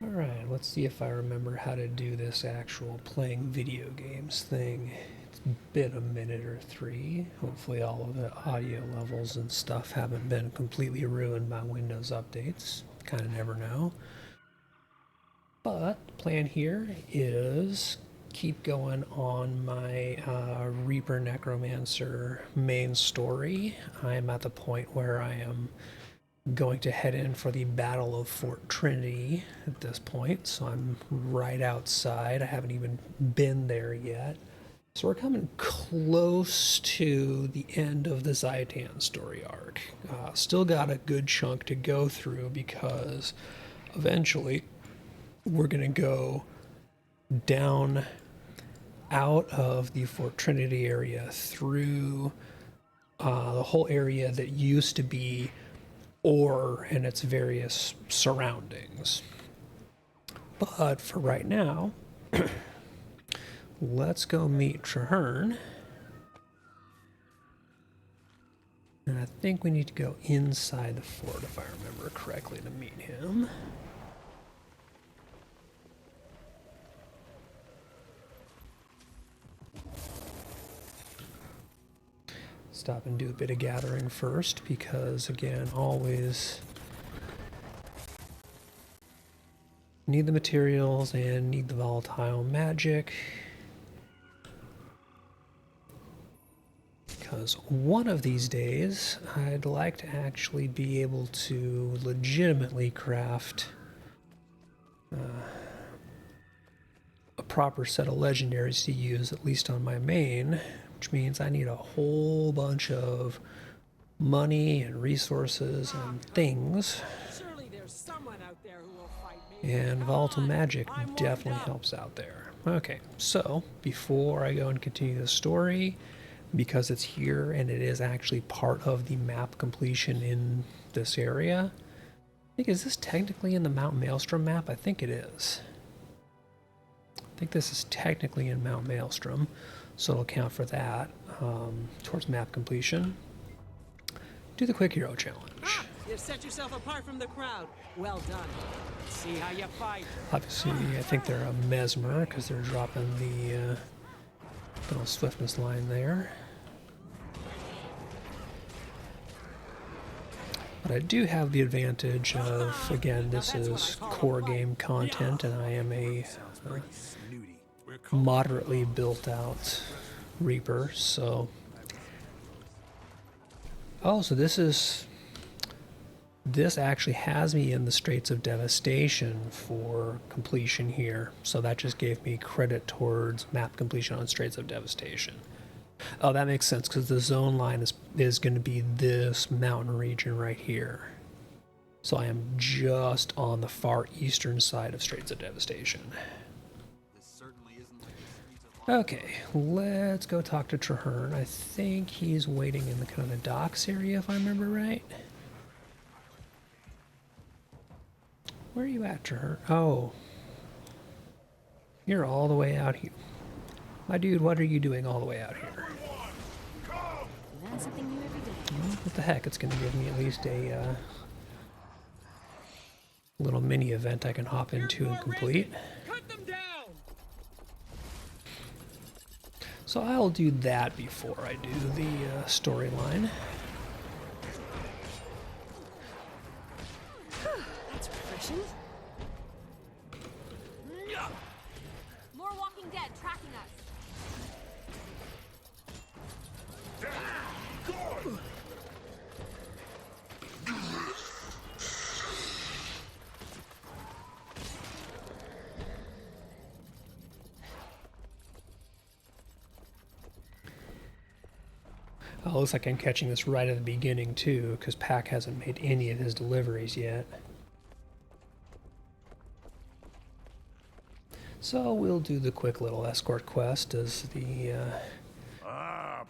Alright, let's see if I remember how to do this actual playing video games thing. It's been a minute or three. Hopefully all of the audio levels and stuff haven't been completely ruined by Windows updates. Kind of never know. But the plan here is keep going on my Reaper Necromancer main story. I am at the point where I am going to head in for the Battle of Fort Trinity at this point, so I'm right outside. I haven't even been there yet. So we're coming close to the end of the Zayatan story arc. Still got a good chunk to go through because eventually we're going to go down out of the Fort Trinity area through the whole area that used to be Ore and its various surroundings. But for right now, let's go meet Traherne. And I think we need to go inside the fort, if I remember correctly, to meet him. Stop and do a bit of gathering first, because again, always need the materials and need the volatile magic. Because one of these days, I'd like to actually be able to legitimately craft a proper set of legendaries to use, at least on my main, which means I need a whole bunch of money and resources and things. Surely there's someone out there who will fight me. And volatile magic definitely helps out there. Okay, so before I go and continue the story, because it's here and it is actually part of the map completion in this area, I think, is this technically in the Mount Maelstrom map? I think it is. I think this is technically in Mount Maelstrom, so it'll count for that towards map completion. Do the quick hero challenge. Ah, you've set yourself apart from the crowd. Well done. Let's see how you fight. Obviously, I think they're a mesmer because they're dropping the little swiftness line there. But I do have the advantage of, again, this is core game content, and I am a moderately built out Reaper, so... Oh, so this actually has me in the Straits of Devastation for completion here, so that just gave me credit towards map completion on Straits of Devastation. Oh, that makes sense, because the zone line is going to be this mountain region right here. So I am just on the far eastern side of Straits of Devastation. Okay, let's go talk to Traherne. I think he's waiting in the kind of the docks area, if I remember right. Where are you at, Traherne? Oh. You're all the way out here. My dude, what are you doing all the way out here? Learn something new every day. Well, what the heck, it's going to give me at least a little mini event I can hop into and complete. Cut them down. So I'll do that before I do the storyline. That's refreshing. More Walking Dead tracking us. Oh, looks like I'm catching this right at the beginning too, because Pack hasn't made any of his deliveries yet. So we'll do the quick little escort quest as the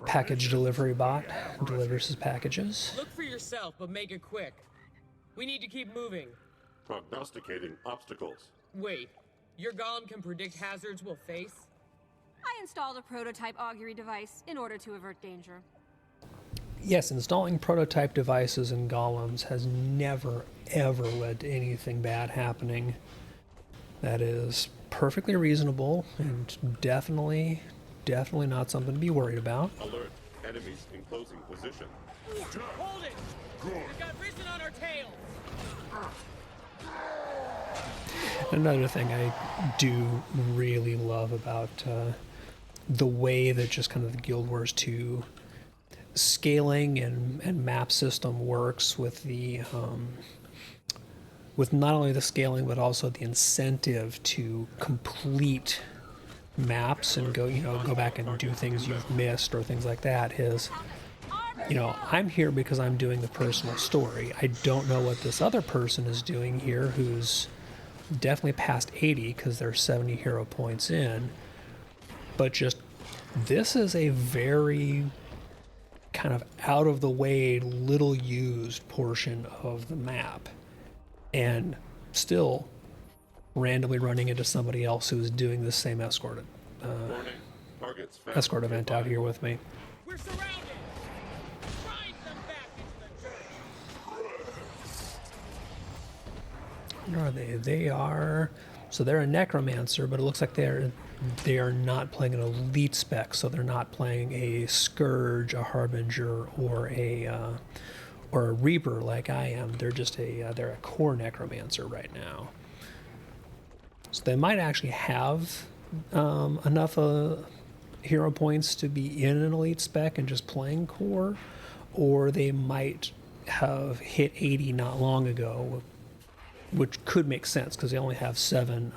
package delivery bot delivers his packages. Look for yourself, but make it quick. We need to keep moving. Prognosticating obstacles. Wait, your golem can predict hazards we'll face? I installed a prototype augury device in order to avert danger. Yes, installing prototype devices and golems has never, ever led to anything bad happening. That is perfectly reasonable and definitely not something to be worried about. Alert. Enemies in closing position. Hold it! We've got Risen on our tails! Another thing I do really love about the way that just kind of the Guild Wars 2 scaling and map system works with the with not only the scaling but also the incentive to complete maps and go back and do things you've missed or things like that is, I'm here because I'm doing the personal story. I don't know what this other person is doing here who's definitely past 80 because they're 70 hero points in, but just this is a very kind of out of the way, little used portion of the map, and still randomly running into somebody else who's doing the same escort event out here with me. We're surrounded! Drive them back into the dirt! What are they? They are... So they're a necromancer, but it looks like they are not playing an elite spec, so they're not playing a scourge, a harbinger, or a reaper like I am. They're just they're a core necromancer right now. So they might actually have enough hero points to be in an elite spec and just playing core, or they might have hit 80 not long ago, which could make sense because they only have seven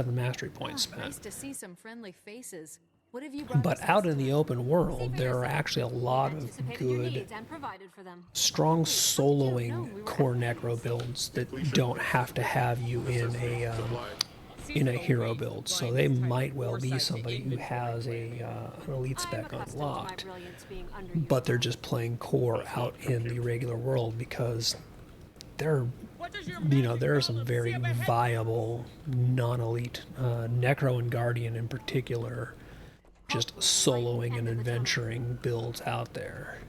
mastery points spent. Nice to see some friendly faces. What have you brought But us out this in the time? open world, there are actually a lot of Anticipated your good, needs and provided for them. strong soloing core necro builds that don't have to have you in a hero build. So they might well be somebody who has an elite spec unlocked, but they're just playing core out in the regular world because there are some very viable non-elite necro and guardian in particular, just soloing and adventuring builds out there.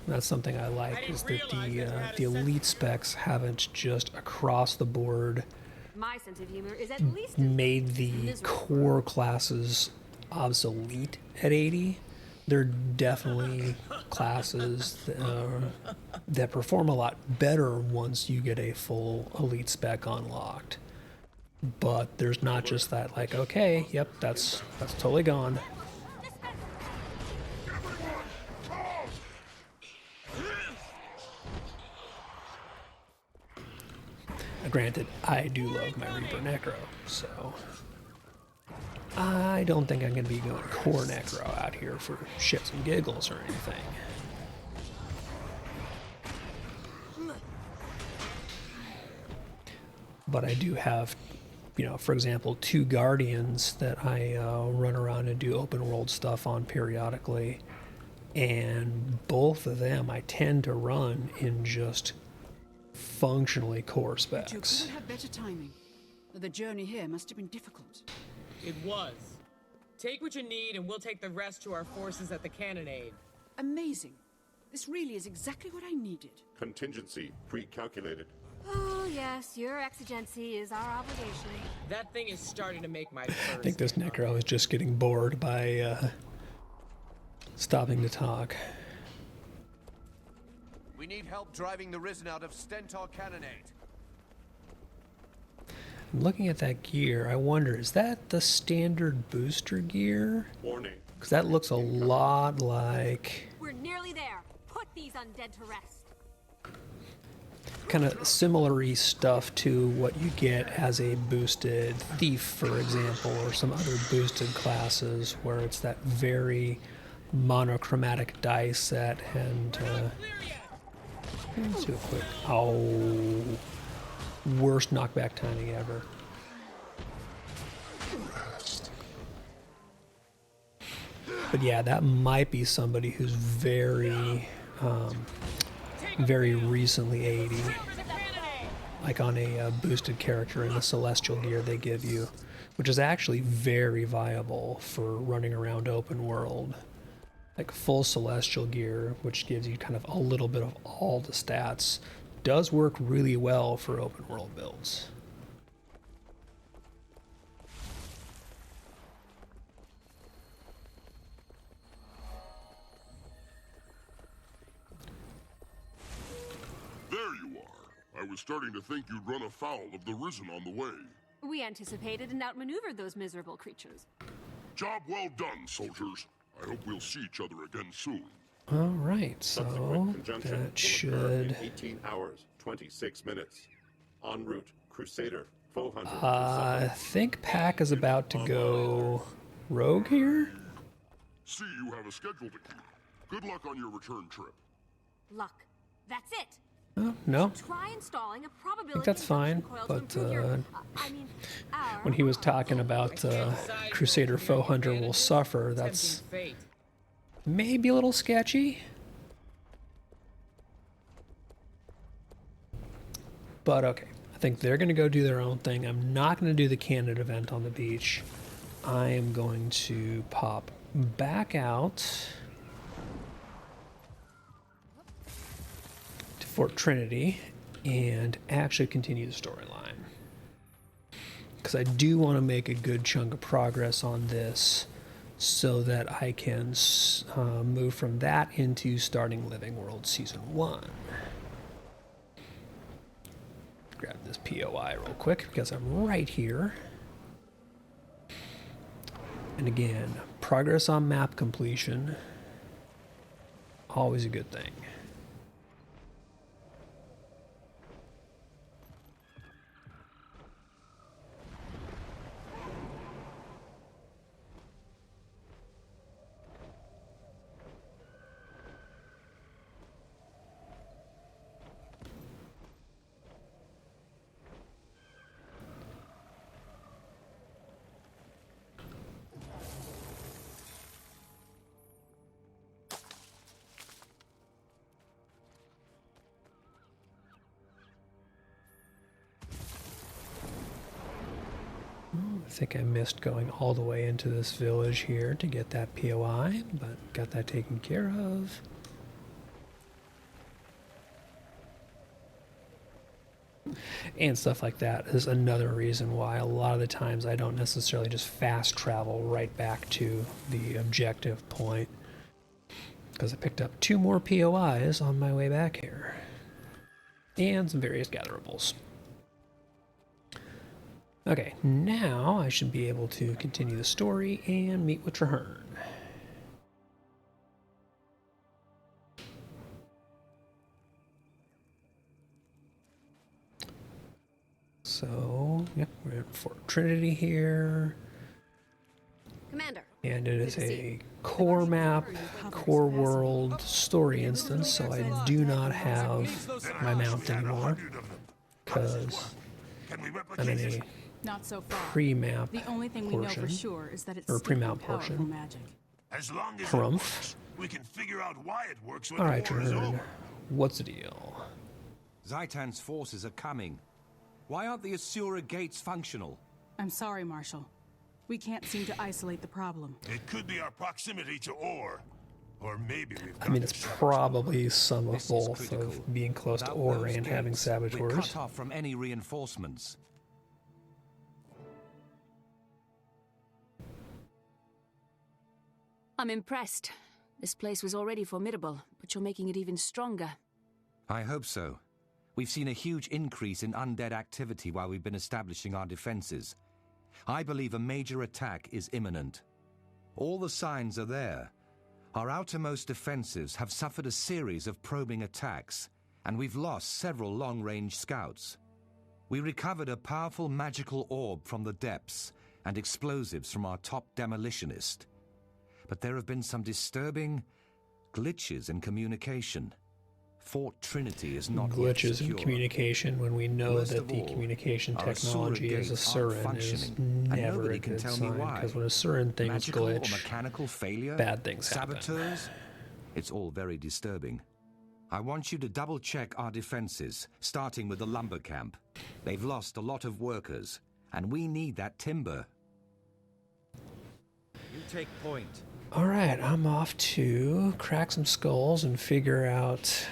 That's something I like, is that the elite specs haven't just across the board My sense of humor is at least made the core classes obsolete at 80. They're definitely classes that perform a lot better once you get a full elite spec unlocked. But there's not just that, like, okay, yep, that's totally gone. Granted, I do love my Reaper Necro, so I don't think I'm going to be going core necro out here for shits and giggles or anything. But I do have, for example, 2 guardians that I run around and do open world stuff on periodically, and both of them I tend to run in just functionally core But you specs. couldn't have better timing. The journey here must have been difficult. It was. Take what you need and we'll take the rest to our forces at the cannonade. Amazing. This really is exactly what I needed. Contingency pre-calculated. Oh, yes, your exigency is our obligation. That thing is starting to make my I fur think this stand up. necro is just getting bored by stopping to talk. We need help driving the Risen out of Stentor Cannonade. I'm looking at that gear. I wonder, is that the standard booster gear? Warning. Because that looks a lot like We're nearly there. Put these undead to rest. kind of similar-y stuff to what you get as a boosted thief, for example, or some other boosted classes where it's that very monochromatic die set. And let's do a quick. Oh, worst knockback timing ever. But yeah, that might be somebody who's very recently 80, like on a boosted character in the celestial gear they give you, which is actually very viable for running around open world. Like full celestial gear, which gives you kind of a little bit of all the stats, does work really well for open world builds. was starting to think you'd run afoul of the Risen on the way. We anticipated and outmaneuvered those miserable creatures. Job well done, soldiers. I hope we'll see each other again soon. All right, so Subsequent conjunction will that occur should... in 18 hours, 26 minutes. En route, Crusader, Foe Hunter. I think Pack is about to go rogue here. See, you have a schedule to keep. Good luck on your return trip. Luck. That's it. Oh, no. Try installing a I probability think that's fine, induction coil to but improve your, our when he was talking about Crusader Foe Hunter will suffer, that's Tempting fate. maybe a little sketchy. But okay, I think they're going to go do their own thing. I'm not going to do the candid event on the beach. I am going to pop back out to Fort Trinity and actually continue the storyline. Because I do want to make a good chunk of progress on this so that I can move from that into starting Living World Season 1. Grab this POI real quick because I'm right here. And again, progress on map completion, always a good thing. I think I missed going all the way into this village here to get that POI, but got that taken care of. And stuff like that is another reason why a lot of the times I don't necessarily just fast travel right back to the objective point, because I picked up 2 more POIs on my way back here. And some various gatherables. Okay, now I should be able to continue the story and meet with Traherne. So, yep, we're at Fort Trinity here. Commander. And it is a core map, core world story instance, so I do not have my mount anymore. Because I'm in a Not so far. pre-map The only thing we know for portion, sure is that it's or steeped in pre-mount powerful portion. magic. As long as it Harumph. works, we can figure out why it works when All right, the war is Traherne, over. what's the deal? Zaitan's forces are coming. Why aren't the Asura gates functional? I'm sorry, Marshal. We can't seem to isolate the problem. It could be our proximity to ore. Or maybe we've I mean, it's probably some of This is both critical. of being close to Without ore those and having gates, We're saboteurs. cut off from any reinforcements. I'm impressed. This place was already formidable, but you're making it even stronger. I hope so. We've seen a huge increase in undead activity while we've been establishing our defenses. I believe a major attack is imminent. All the signs are there. Our outermost defenses have suffered a series of probing attacks, and we've lost several long-range scouts. We recovered a powerful magical orb from the depths and explosives from our top demolitionist. But there have been some disturbing glitches in communication. Fort Trinity is not yet Glitches in secure. communication when we know Worst that of the all, communication our Asura technology is gates aren't Asuran is functioning, and never nobody a can good tell me sign, why. because when Asuran things Magical or glitch, mechanical failure? bad things happen. Saboteurs? It's all very disturbing. I want you to double-check our defenses, starting with the lumber camp. They've lost a lot of workers, and we need that timber. You take point. All right, I'm off to crack some skulls and figure out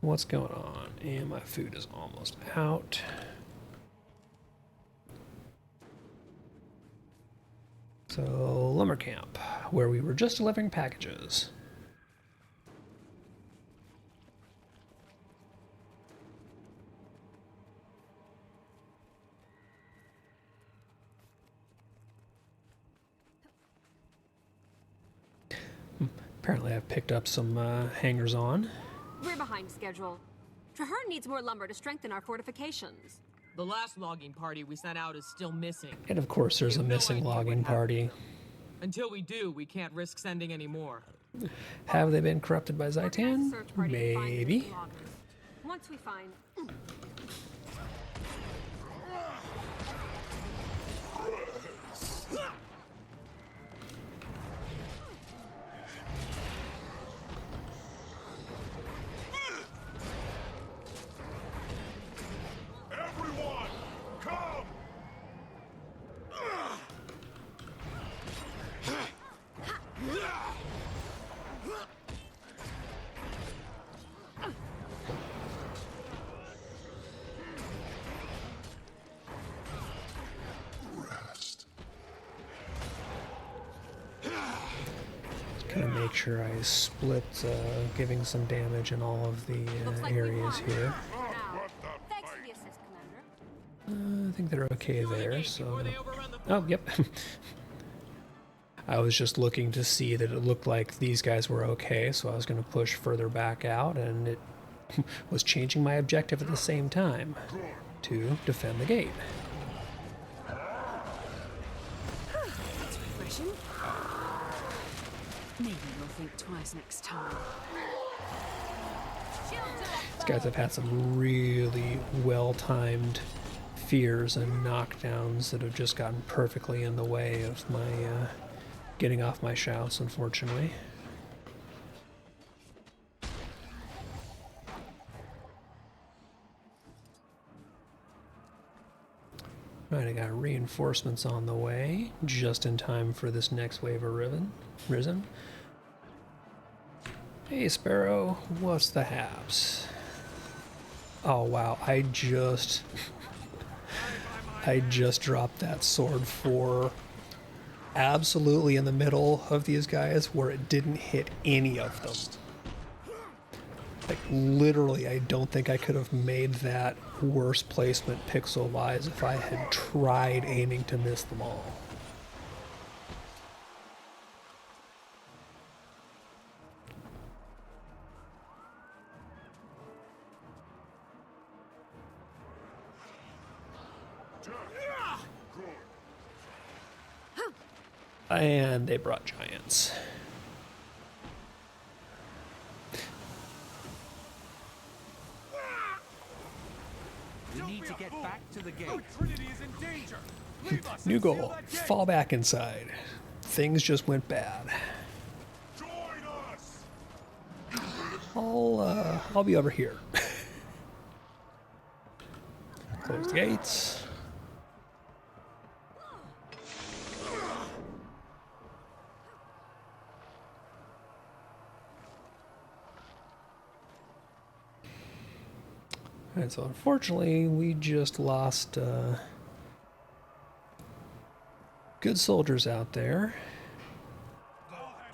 what's going on. And my food is almost out. So, lumber camp, where we were just delivering packages. Apparently I've picked up some hangers-on. We're behind schedule. Traherne needs more lumber to strengthen our fortifications. The last logging party we sent out is still missing. And of course there's a missing logging party. Until we do, we can't risk sending any more. Have they been corrupted by Zaitan? Search party to find Maybe. missing loggers. Once we find... Everyone, come! Rest. Just gonna make sure I split giving some damage in all of the areas here. Now, thanks for the assist, Commander. I think they're okay there, so... Before they overrun the Oh, yep. I was just looking to see that it looked like these guys were okay, so I was going to push further back out, and it was changing my objective at the same time to defend the gate. That's refreshing. Maybe you'll think twice next time. These guys have had some really well-timed fears and knockdowns that have just gotten perfectly in the way of my getting off my shouts, unfortunately. Right, I got reinforcements on the way, just in time for this next wave of risen. Hey Sparrow, what's the haps? Oh wow, I just dropped that sword for absolutely in the middle of these guys where it didn't hit any of them. Like literally, I don't think I could have made that worse placement pixel-wise if I had tried aiming to miss them all. And they brought giants. We need to get back to the gate. Trinity is in danger. Leave us New and seal goal, that gate. fall back inside. Things just went bad. Join us! I'll be over here. Close the gates. Alright, so unfortunately we just lost good soldiers out there,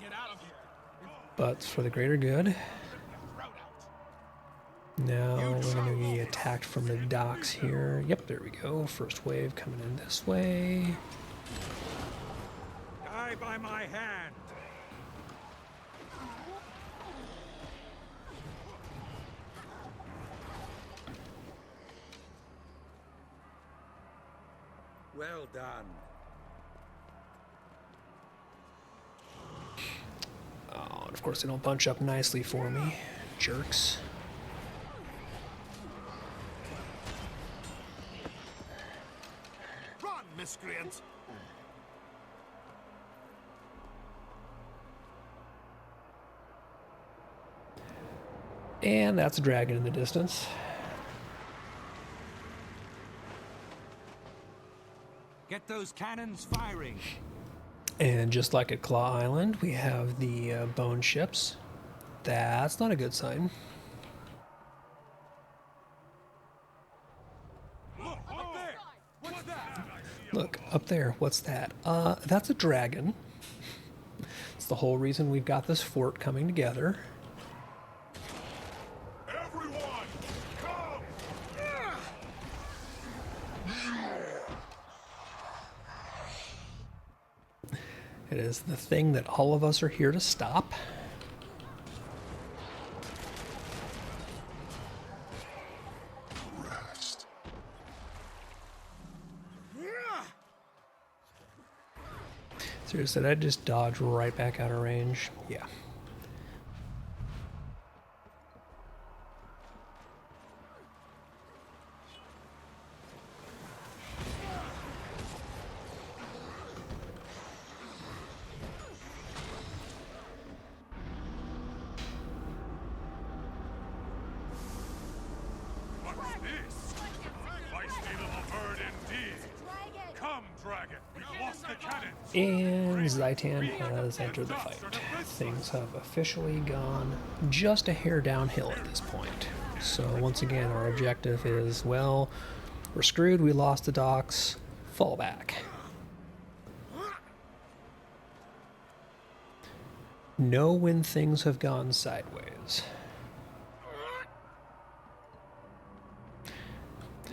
Get out of here. but for the greater good. Now we're going to be attacked from the docks here. Yep, there we go. First wave coming in this way. Die by my hand. Well done. Oh, and of course they don't bunch up nicely for me. Jerks. Run, miscreant. And that's a dragon in the distance. Get those cannons firing. And just like at Claw Island, we have the bone ships. That's not a good sign. Look, up there. What's that? Look, up there, what's that? That's a dragon. It's the whole reason we've got this fort coming together. Everyone, come! It is the thing that all of us are here to stop. Seriously, did I just dodge right back out of range? Yeah. And Zaitan has entered the fight. Things have officially gone just a hair downhill at this point. So once again, our objective is, well, we're screwed, we lost the docks, fall back. Know when things have gone sideways.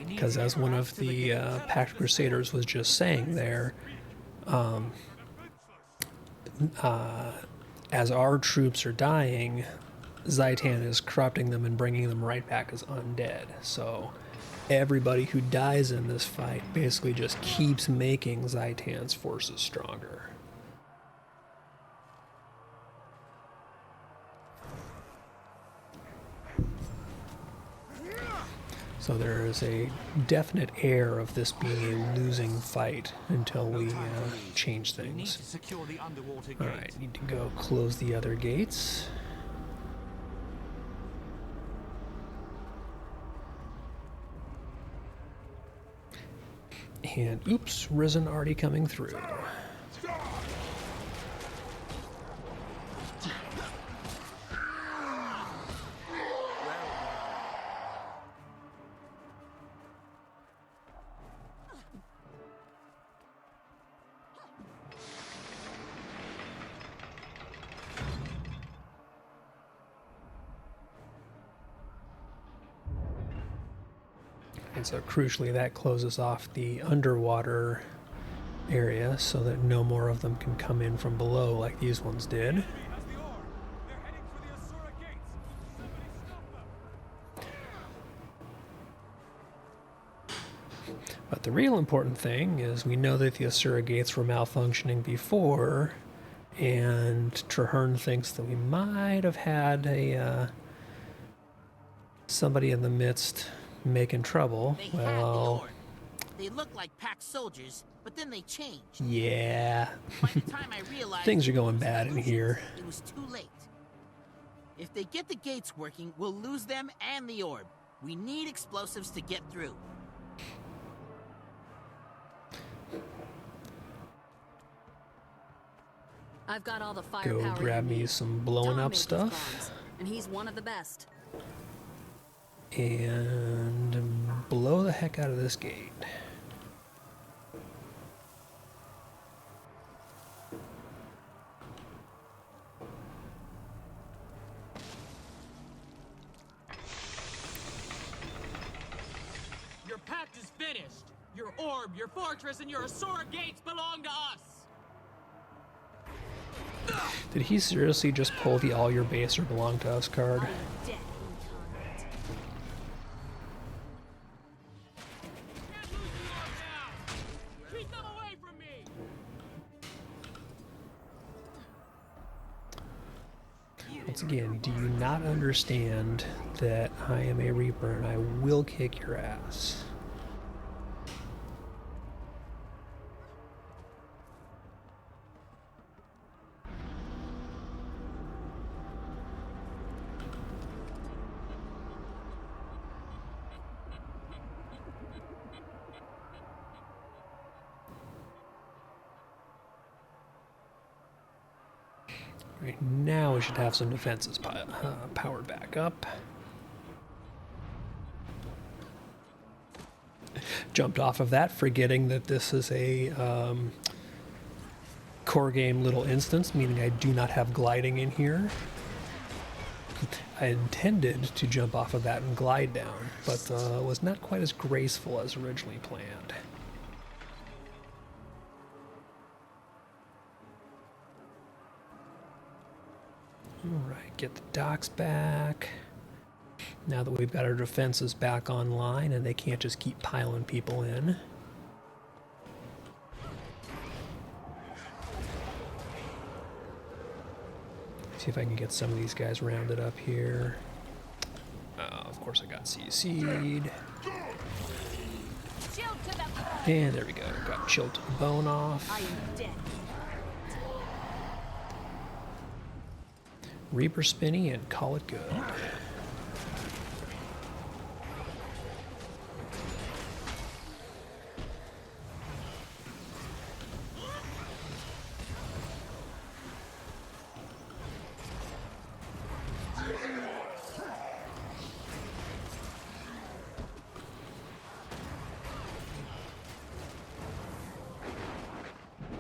Because as one of the Pact Crusaders was just saying there, as our troops are dying, Zaitan is corrupting them and bringing them right back as undead. So everybody who dies in this fight basically just keeps making Zaitan's forces stronger. So there is a definite air of this being a losing fight until we change things. Alright, need to go close the other gates. And oops, Risen already coming through. And so crucially that closes off the underwater area so that no more of them can come in from below like these ones did. But the real important thing is we know that the Asura gates were malfunctioning before, and Traherne thinks that we might have had a somebody in the midst making trouble. Well, they look like Pact soldiers, but then they changed. Yeah. By the time I realized things are going bad in here. It was too late. If they get the gates working, we'll lose them and the orb. We need explosives to get through. I've got all the firepower. Go grab me some blowing up stuff. Bombs, and he's one of the best. And blow the heck out of this gate. Your pact is finished. Your orb, your fortress, and your Asura gates belong to us. Did he seriously just pull the all your base or belong to us card? Once again, do you not understand that I am a Reaper and I will kick your ass? Right, now we should have some defenses powered back up. Jumped off of that, forgetting that this is a core game little instance, meaning I do not have gliding in here. I intended to jump off of that and glide down, but was not quite as graceful as originally planned. Alright, get the docks back. Now that we've got our defenses back online and they can't just keep piling people in. See if I can get some of these guys rounded up here. Of course I got CC'd. And there we go. Got chilled to the bone off. I am dead. Reaper Spinny and call it good.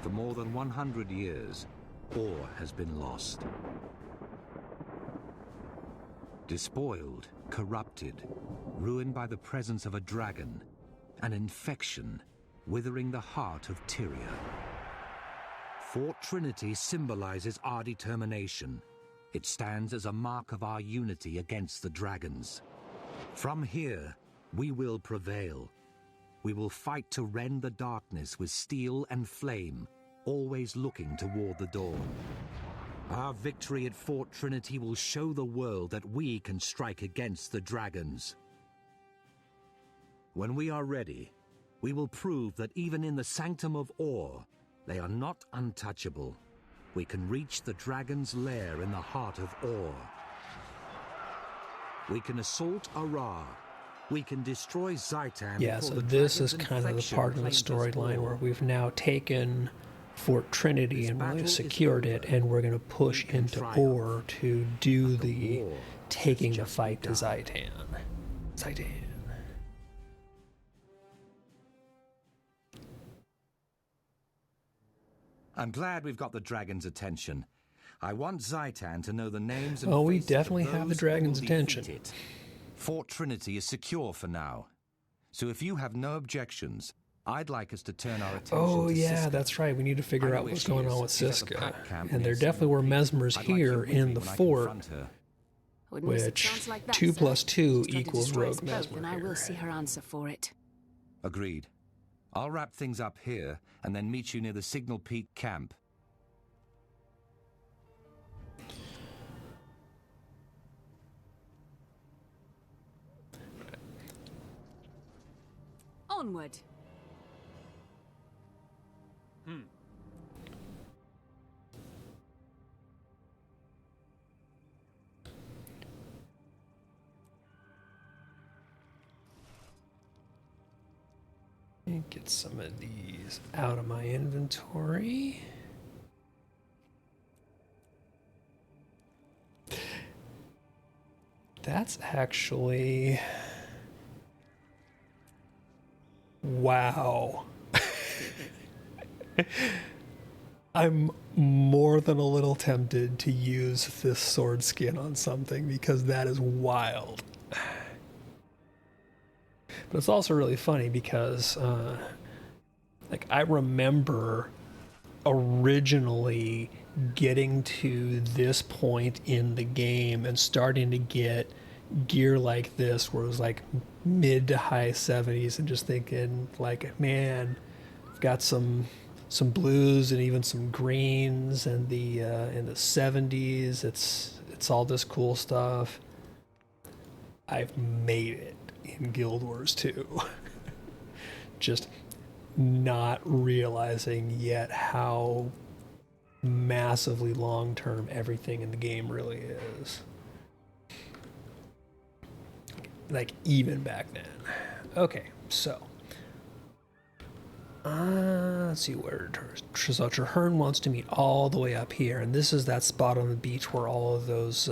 For more than 100 years, ore has been lost. Despoiled, corrupted, ruined by the presence of a dragon, an infection withering the heart of Tyria. Fort Trinity symbolizes our determination. It stands as a mark of our unity against the dragons. From here, we will prevail. We will fight to rend the darkness with steel and flame, always looking toward the dawn. Our victory at Fort Trinity will show the world that we can strike against the dragons. When we are ready, we will prove that even in the Sanctum of Ore, they are not untouchable. We can reach the dragon's lair in the heart of Ore. We can assault Ara. We can destroy Zaitan. Yeah, so this is kind of the part of the storyline where we've now taken Fort Trinity and really secured it, and we're going to push into Ore to do the taking the fight to Zaitan. I'm glad we've got the dragon's attention. I want Zaitan to know the names and we faces definitely of have the those dragon's who will attention. defeat it. Fort Trinity is secure for now. So if you have no objections, I'd like us to turn our attention Oh to yeah, Siska. that's right. We need to figure I out know what's where going she on is. with She's at the Siska. pack camp And near there definitely were Signal Peak. mesmers I'd like you here with in me the when I fort, confront her. Wouldn't miss a which chance like that, 2 sir. plus 2 She's tried to equals destroy us Rogue both, Mesmer and I here. will see her answer for it. Agreed. I'll wrap things up here and then meet you near the Signal Peak camp. Onward. And get some of these out of my inventory. That's actually... Wow. I'm more than a little tempted to use this sword skin on something because that is wild. But it's also really funny because, like, I remember originally getting to this point in the game and starting to get gear like this where it was like mid to high 70s and just thinking like, man, I've got some blues and even some greens and the in the 70s. It's all this cool stuff. I've made it in Guild Wars 2. Just not realizing yet how massively long-term everything in the game really is. Like, even back then. Okay, so. Let's see where Traherne wants to meet all the way up here, and this is that spot on the beach where all of those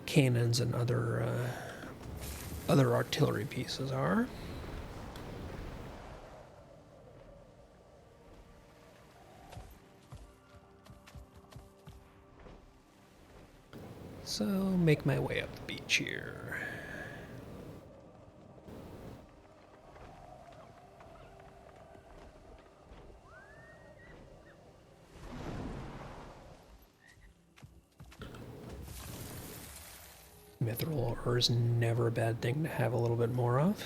cannons and other artillery pieces are. So, make my way up the beach here. Mithril ore is never a bad thing to have a little bit more of.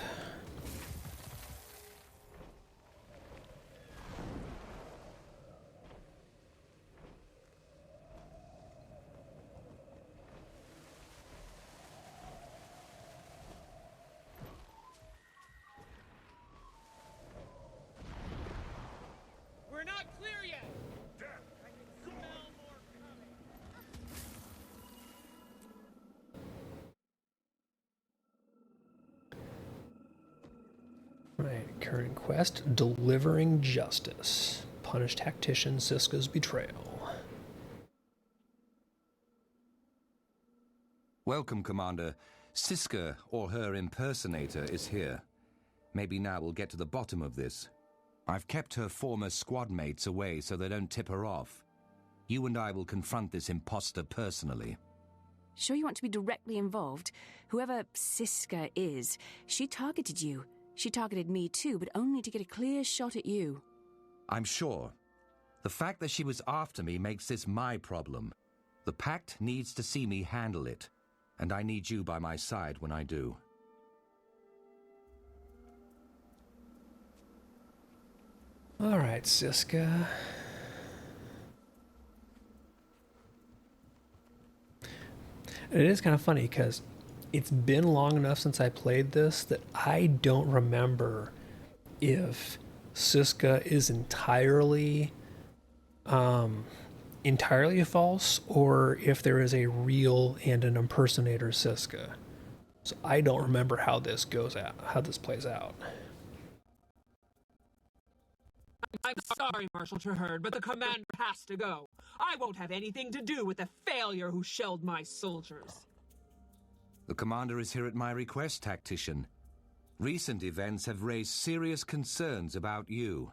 clear yet. I can smell more coming. Right, current quest, delivering justice. Punish tactician Siska's betrayal. Welcome, Commander. Siska, or her impersonator, is here. Maybe now we'll get to the bottom of this. I've kept her former squad mates away so they don't tip her off. You and I will confront this imposter personally. Sure you want to be directly involved? Whoever Siska is, she targeted you. She targeted me too, but only to get a clear shot at you. I'm sure. The fact that she was after me makes this my problem. The Pact needs to see me handle it, and I need you by my side when I do. All right, Siska. It is kind of funny because it's been long enough since I played this that I don't remember if Siska is entirely false or if there is a real and an impersonator Siska. So I don't remember how this plays out. I'm sorry, Marshal Traherne, but the commander has to go. I won't have anything to do with the failure who shelled my soldiers. The commander is here at my request, Tactician. Recent events have raised serious concerns about you.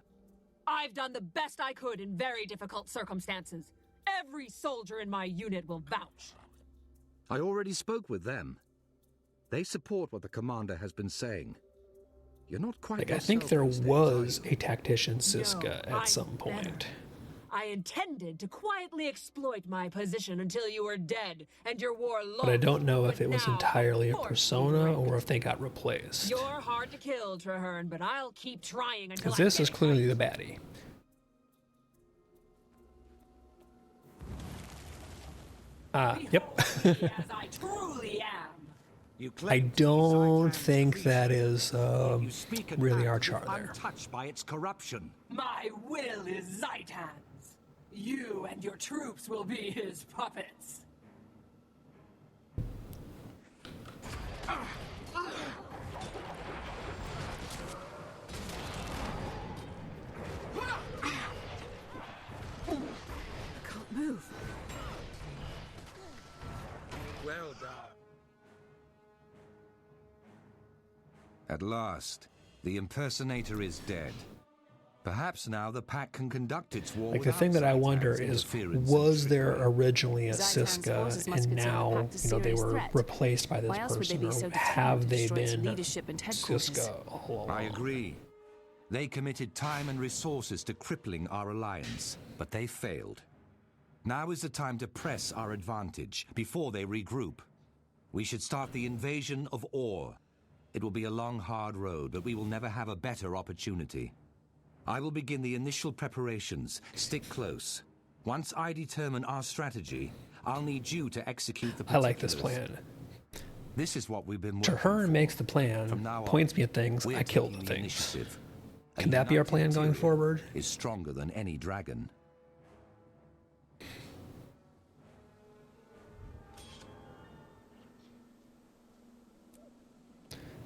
I've done the best I could in very difficult circumstances. Every soldier in my unit will vouch. I already spoke with them. They support what the commander has been saying. You're not quite I think there was a tactician Siska No, at some point. I intended to quietly exploit my position until you were dead and your war lost. But I don't know if it was now entirely a force persona or if they got replaced. You're hard to kill, Traherne, but I'll keep trying until Because I this get is it clearly right. the baddie. Yep. As I truly am. I don't think that is really our char there. Untouched by its corruption. My will is Zaitan's. You and your troops will be his puppets. I can't move. Well done. At last, the impersonator is dead. Perhaps now the Pact can conduct its war. Like the thing that I wonder is, was there originally a Zaitan's forces Siska must and consider the now, Pact a you know, they serious were threat. replaced by this Why else would they person, be so or determined have to they destroy its been leadership and headquarters? Siska all along? I agree. They committed time and resources to crippling our alliance, but they failed. Now is the time to press our advantage before they regroup. We should start the invasion of Or. It will be a long, hard road, but we will never have a better opportunity. I will begin the initial preparations. Stick close. Once I determine our strategy, I'll need you to execute the I like this particulars. plan. This is what we've been working Traherne for. makes the From plan, now on, points me at things, we're I kill taking the the things. initiative. A Can that be our united plan going Tyrion forward? Is stronger than any dragon.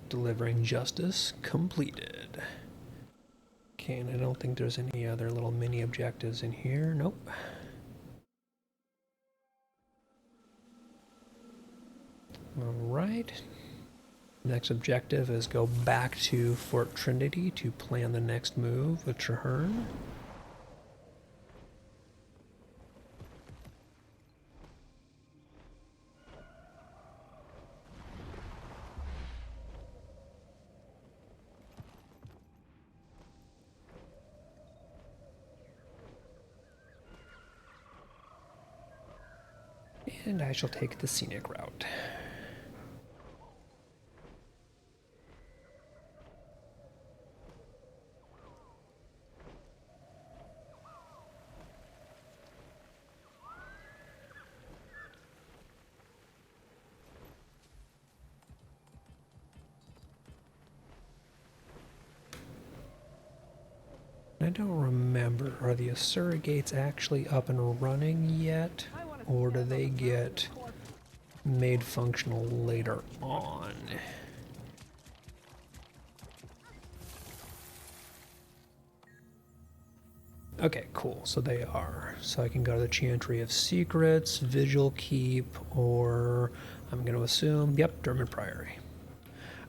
Delivering justice completed. Okay, and I don't think there's any other little mini objectives in here. Nope. Alright. Next objective is go back to Fort Trinity to plan the next move with Traherne. And I shall take the scenic route. I don't remember, are the Asura gates actually up and running yet? Or do they get made functional later on? Okay, cool. So they are. So I can go to the Chantry of Secrets, Vigil Keep, or I'm going to assume, yep, Dermot Priory.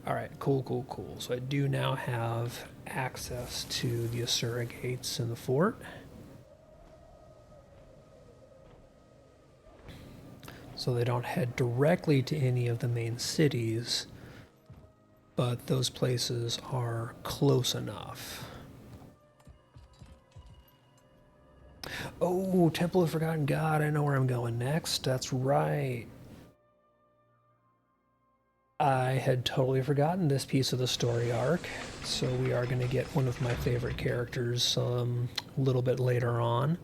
Alright, cool, cool, cool. So I do now have access to the Asura gates in the fort. So they don't head directly to any of the main cities, but those places are close enough. Oh, Temple of Forgotten God, I know where I'm going next. That's right. I had totally forgotten this piece of the story arc, so we are going to get one of my favorite characters a little bit later on,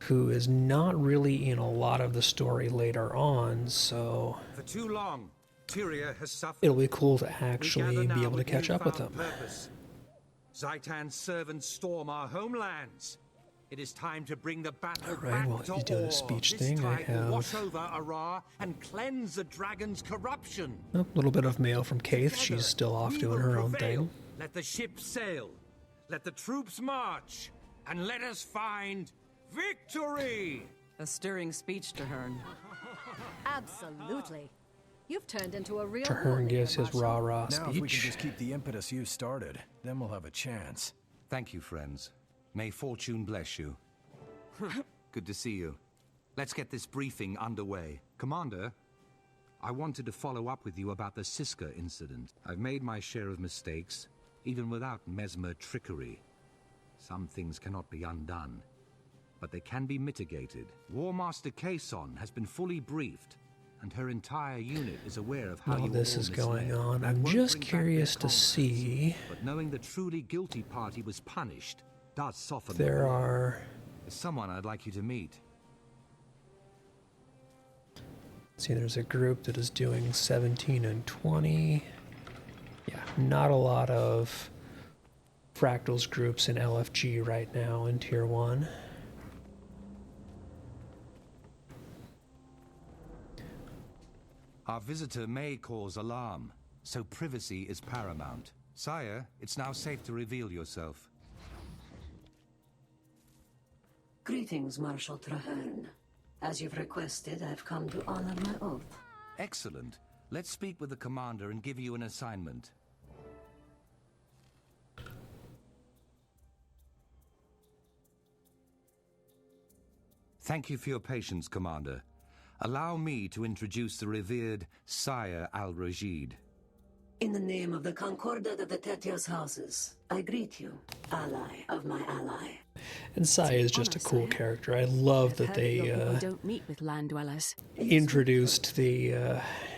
who is not really in a lot of the story later on, so For too long, Tyria has suffered. it'll be cool to actually be able to catch up with them. Zaitan's servants storm our homelands. It is time to bring the battle Alright, back well, to he's doing a Or. speech This thing. I tide will have wash over Arar and cleanse the dragon's corruption. a little bit of mail from Kaith. She's still off doing her own thing. Let the ship sail. Let the troops march. And let us find victory! A stirring speech, Traherne. Absolutely. You've turned into a real Traherne gives his rah-rah Now, if we can speech. just keep the impetus you started, then we'll have a chance. Thank you, friends. May fortune bless you. Good to see you. Let's get this briefing underway. Commander, I wanted to follow up with you about the Siska incident. I've made my share of mistakes, even without mesmer trickery. Some things cannot be undone, but they can be mitigated. War Master Kason has been fully briefed, and her entire unit is aware of how While you this were is all going misled. on, That I'm won't just bring back curious their to see. But knowing the truly guilty party was punished does soften There the blow. are... There's someone I'd like you to meet. See, there's a group that is doing 17 and 20. Yeah, not a lot of Fractals groups in LFG right now in Tier 1. Our visitor may cause alarm, so privacy is paramount. Sire, it's now safe to reveal yourself. Greetings, Marshal Traherne. As you've requested, I've come to honor my oath. Excellent. Let's speak with the commander and give you an assignment. Thank you for your patience, Commander. Allow me to introduce the revered Sire Al-Rashid. In the name of the Concordat of the Tetios houses, I greet you, ally of my ally. And Sai is just a cool character. I love that they don't meet with land dwellers. introduced the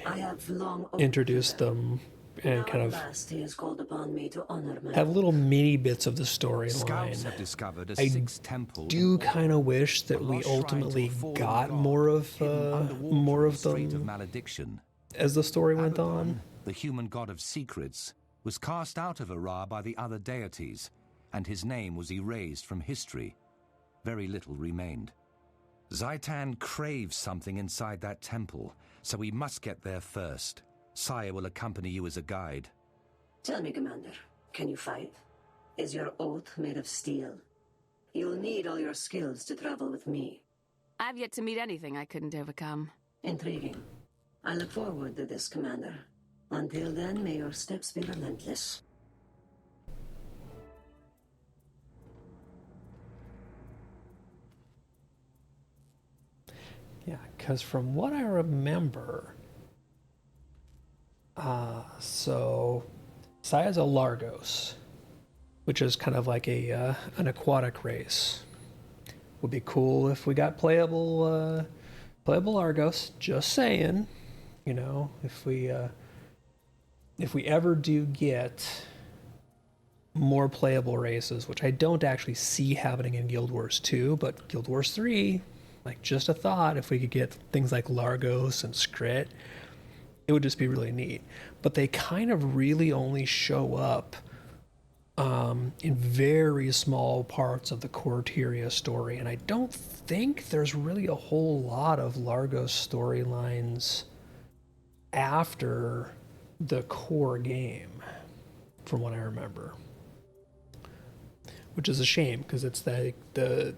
I have long introduced them and kind of last he has called upon me to honor my have little mini bits of the Scouts storyline. have discovered a I sixth temple. do kind of wish that we ultimately got more of Strait of them Malediction. as the story went on. The human god of secrets, was cast out of Arar by the other deities, and his name was erased from history. Very little remained. Zaitan craves something inside that temple, so we must get there first. Sire will accompany you as a guide. Tell me, Commander, can you fight? Is your oath made of steel? You'll need all your skills to travel with me. I've yet to meet anything I couldn't overcome. Intriguing. I look forward to this, Commander. Until then, may your steps be relentless. Yeah, because from what I remember, so Sai is a Largos, which is kind of like a an aquatic race. Would be cool if we got playable Largos. Just saying, you know, if we ever do get more playable races, which I don't actually see happening in Guild Wars 2, but Guild Wars 3, like just a thought, if we could get things like Largos and Skrit, it would just be really neat. But they kind of really only show up in very small parts of the Corteria story, and I don't think there's really a whole lot of Largo storylines after the core game, from what I remember. Which is a shame, because it's the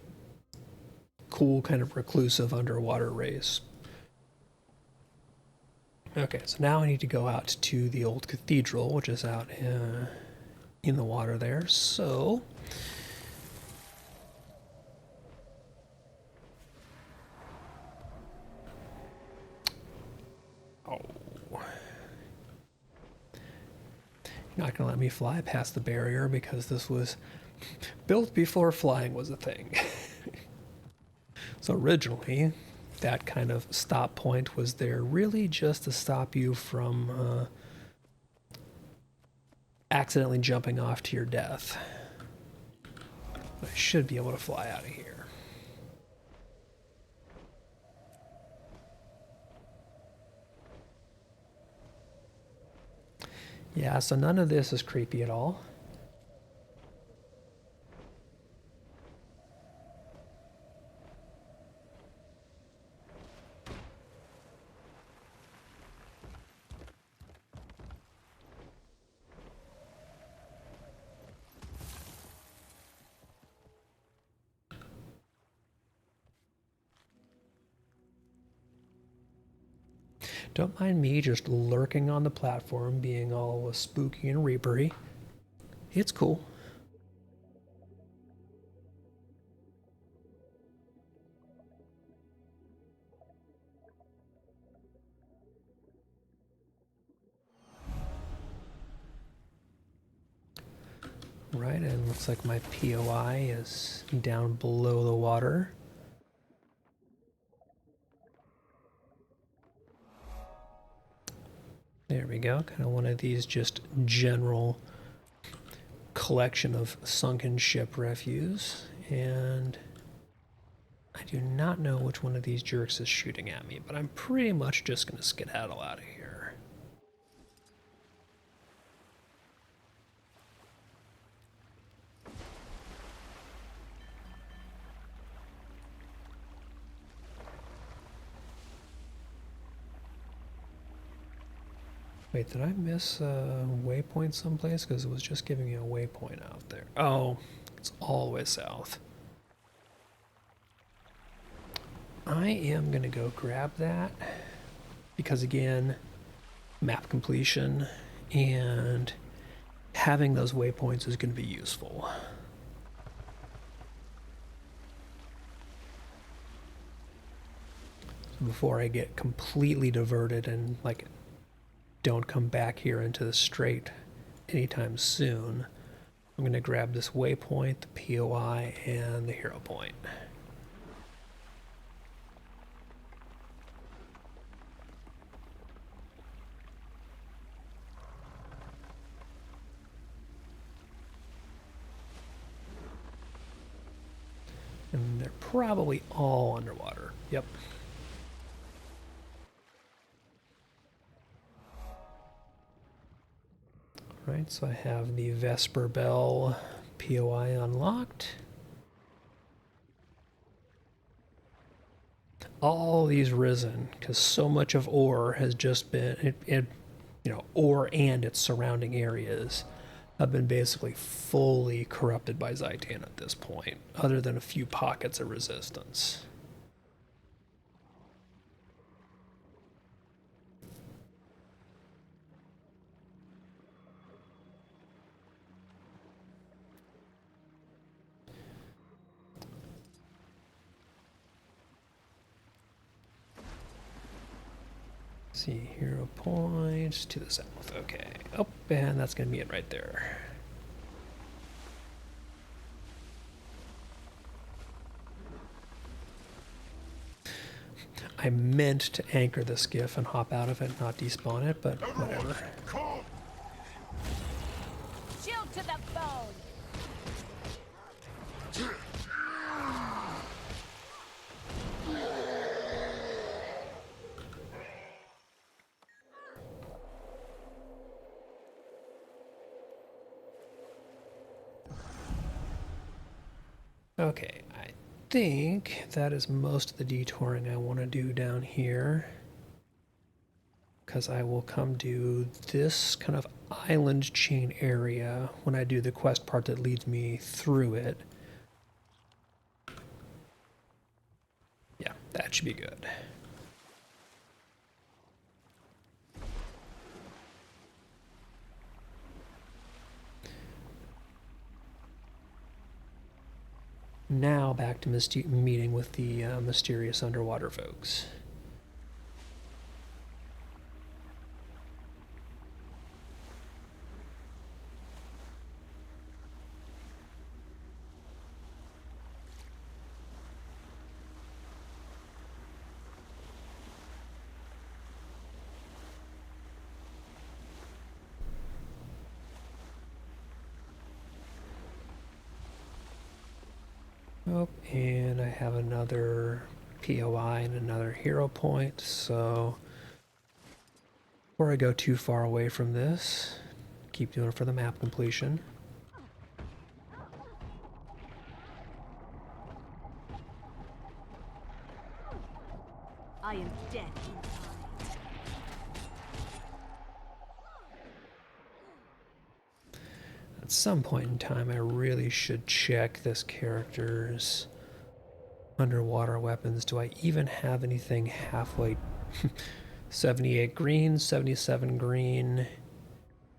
cool kind of reclusive underwater race. Okay, so now I need to go out to the old cathedral, which is out in the water there. So you're not going to let me fly past the barrier because this was built before flying was a thing. So originally, that kind of stop point was there really just to stop you from accidentally jumping off to your death. But I should be able to fly out of here. Yeah, so none of this is creepy at all. Don't mind me just lurking on the platform, being all spooky and reapery. It's cool. Right, and looks like my POI is down below the water. There we go, kind of one of these just general collection of sunken ship refuse, and I do not know which one of these jerks is shooting at me, but I'm pretty much just going to skedaddle out of here. Wait, did I miss a waypoint someplace? Because it was just giving me a waypoint out there. Oh, it's all the way south. I am going to go grab that because, again, map completion and having those waypoints is going to be useful. So before I get completely diverted and, like, don't come back here into the strait anytime soon, I'm going to grab this waypoint, the POI, and the hero point. And they're probably all underwater. Yep. Right, so I have the Vesper Bell POI unlocked. All these risen, because so much of ore has just been, ore and its surrounding areas have been basically fully corrupted by Zaitan at this point, other than a few pockets of resistance. See, hero points to the south. Okay. Oh, and that's going to be it right there. I meant to anchor the skiff and hop out of it, not despawn it, but whatever. Shield to the bone. Okay, I think that is most of the detouring I want to do down here. Because I will come do this kind of island chain area when I do the quest part that leads me through it. Yeah, that should be good. Now back to meeting with the mysterious underwater folks. Oh, and I have another POI and another hero point, so before I go too far away from this, keep doing it for the map completion. I am dead. At some point in time, I really should check this character's underwater weapons. Do I even have anything halfway? 78 green, 77 green,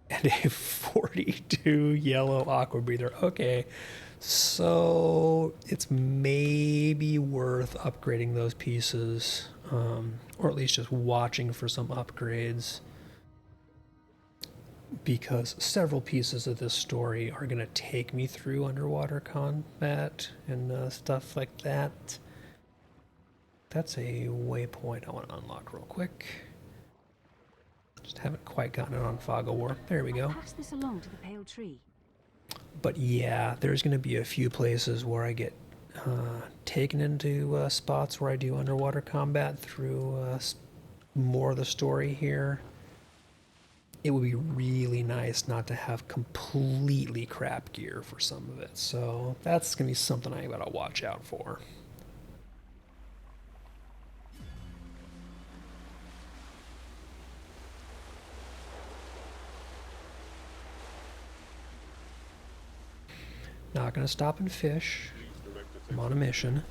and a 42 yellow aqua breather. Okay, so it's maybe worth upgrading those pieces, or at least just watching for some upgrades. Because several pieces of this story are going to take me through underwater combat and stuff like that. That's a waypoint I want to unlock real quick. Just haven't quite gotten it on Fog of War. There we go. Pass this along to the pale tree. But yeah, there's going to be a few places where I get taken into spots where I do underwater combat through more of the story here. It would be really nice not to have completely crap gear for some of it. So that's going to be something I got to watch out for. Not going to stop and fish. I'm on a mission.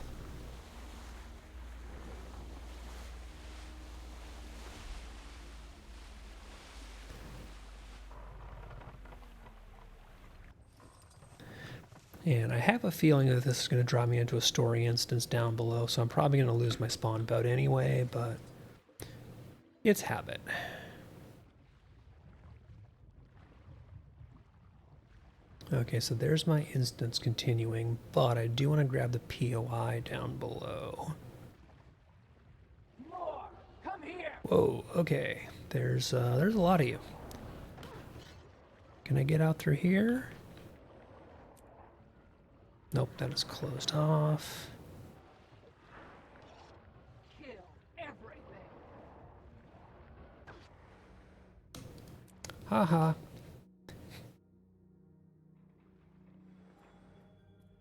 And I have a feeling that this is going to draw me into a story instance down below, so I'm probably going to lose my spawn boat anyway, but it's habit. Okay, so there's my instance continuing, but I do want to grab the POI down below. More! Come here! Whoa, okay. There's a lot of you. Can I get out through here? Nope, that is closed off. Kill everything. Haha.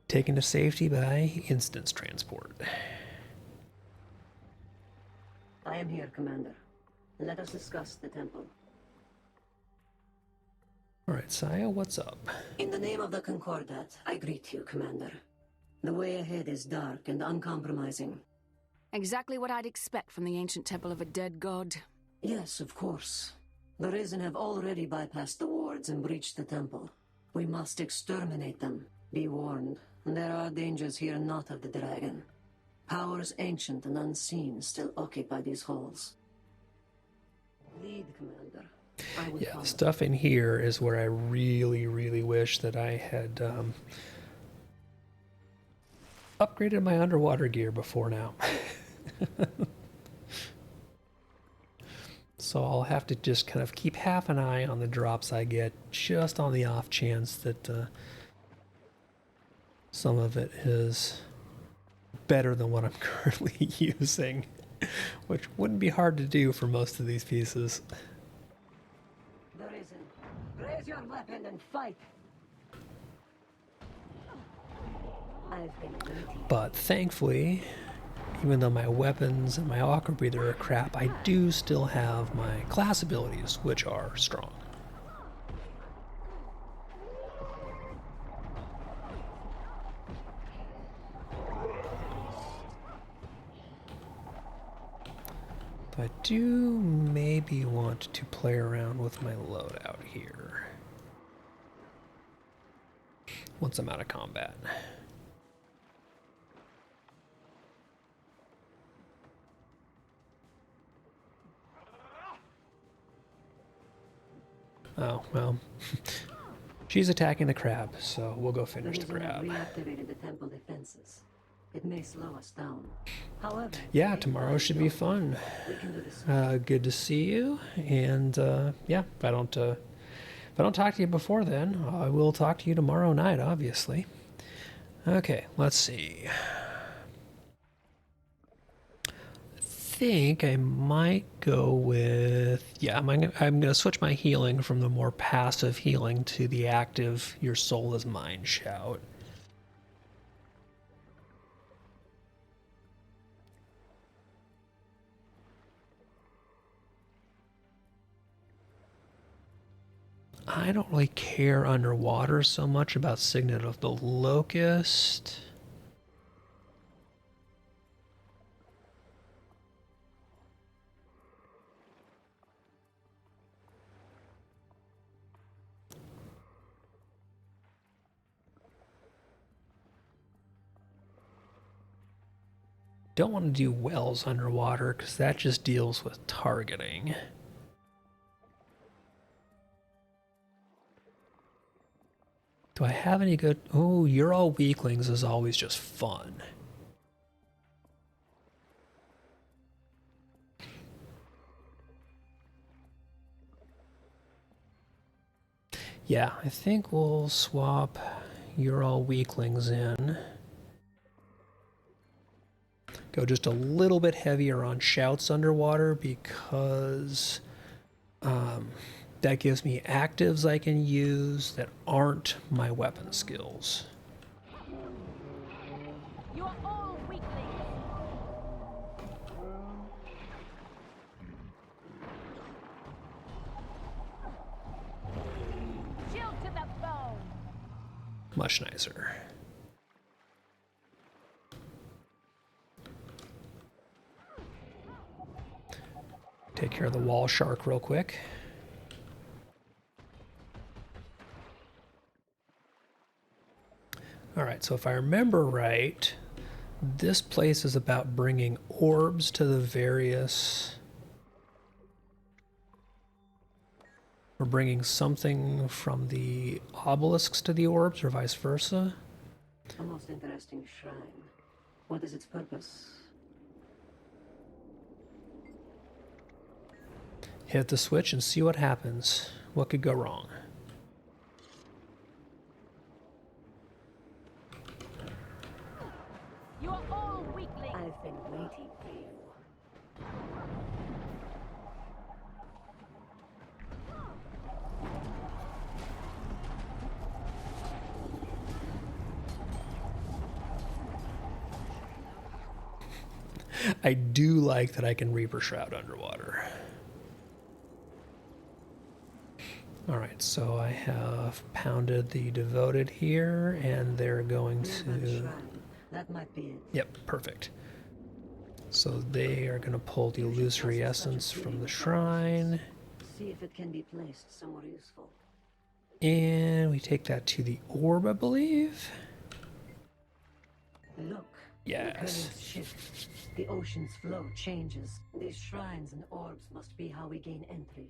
Taken to safety by instance transport. I am here, Commander. Let us discuss the temple. Alright, Saya, what's up? In the name of the Concordat, I greet you, Commander. The way ahead is dark and uncompromising. Exactly what I'd expect from the ancient temple of a dead god. Yes, of course. The Risen have already bypassed the wards and breached the temple. We must exterminate them. Be warned, there are dangers here not of the dragon. Powers ancient and unseen still occupy these halls. Lead, Commander. Yeah, the stuff in here is where I really, really wish that I had upgraded my underwater gear before now. So I'll have to just kind of keep half an eye on the drops I get, just on the off chance that some of it is better than what I'm currently using, which wouldn't be hard to do for most of these pieces. The Risen. Raise your weapon and fight. But thankfully, even though my weapons and my aqua breather are crap, I do still have my class abilities, which are strong. I do maybe want to play around with my loadout here once I'm out of combat. Oh, well, she's attacking the crab, so we'll go finish the crab. Reactivated the temple defenses. It may slow us down. However, yeah, tomorrow should be fun. Good to see you, and yeah, if I don't talk to you before then, I will talk to you tomorrow night, obviously. Okay, let's see. I think I might go with, yeah, I'm gonna switch my healing from the more passive healing to the active "Your soul is mine" shout. I don't really care underwater so much about Signet of the Locust. Don't want to do wells underwater because that just deals with targeting. Do I have any good... Oh, You're All Weaklings is always just fun. Yeah, I think we'll swap You're All Weaklings in. Go just a little bit heavier on shouts underwater because... that gives me actives I can use that aren't my weapon skills. You are all weaklings. Shield to the bone. Much nicer. Take care of the wall shark real quick. Alright, so if I remember right, this place is about bringing orbs to the various... Or bringing something from the obelisks to the orbs, or vice versa. A most interesting shrine. What is its purpose? Hit the switch and see what happens. What could go wrong? You are all weaklings. I've been waiting for you. I do like that I can Reaper Shroud underwater. Alright, so I have pounded the Devoted here, and they're going to... That might be it. Yep, perfect. So they are going to pull the Illusory Essence from the shrine. See if it can be placed somewhere useful. And we take that to the orb, I believe. Look. Yes. The currents shift. The ocean's flow changes. These shrines and orbs must be how we gain entry.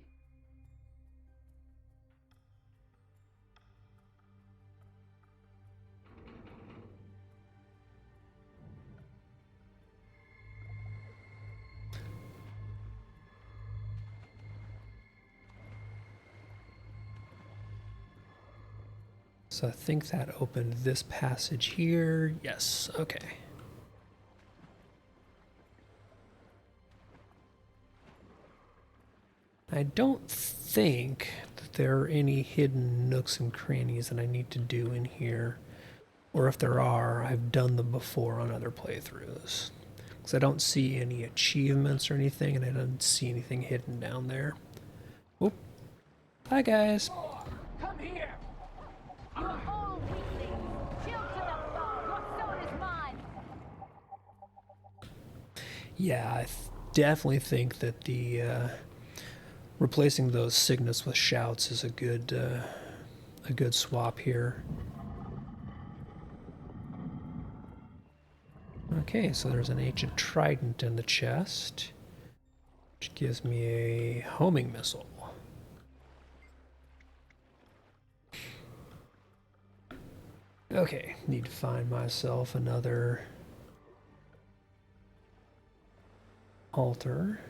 So I think that opened this passage here. Yes, okay. I don't think that there are any hidden nooks and crannies that I need to do in here. Or if there are, I've done them before on other playthroughs. Because I don't see any achievements or anything, and I don't see anything hidden down there. Oop. Hi, guys. Come here! You're all weaklings! Chilled to the bone! Your soul is mine! Yeah, I definitely think that the replacing those signets with shouts is a good swap here. Okay, so there's an ancient trident in the chest, which gives me a homing missile. Okay, need to find myself another altar.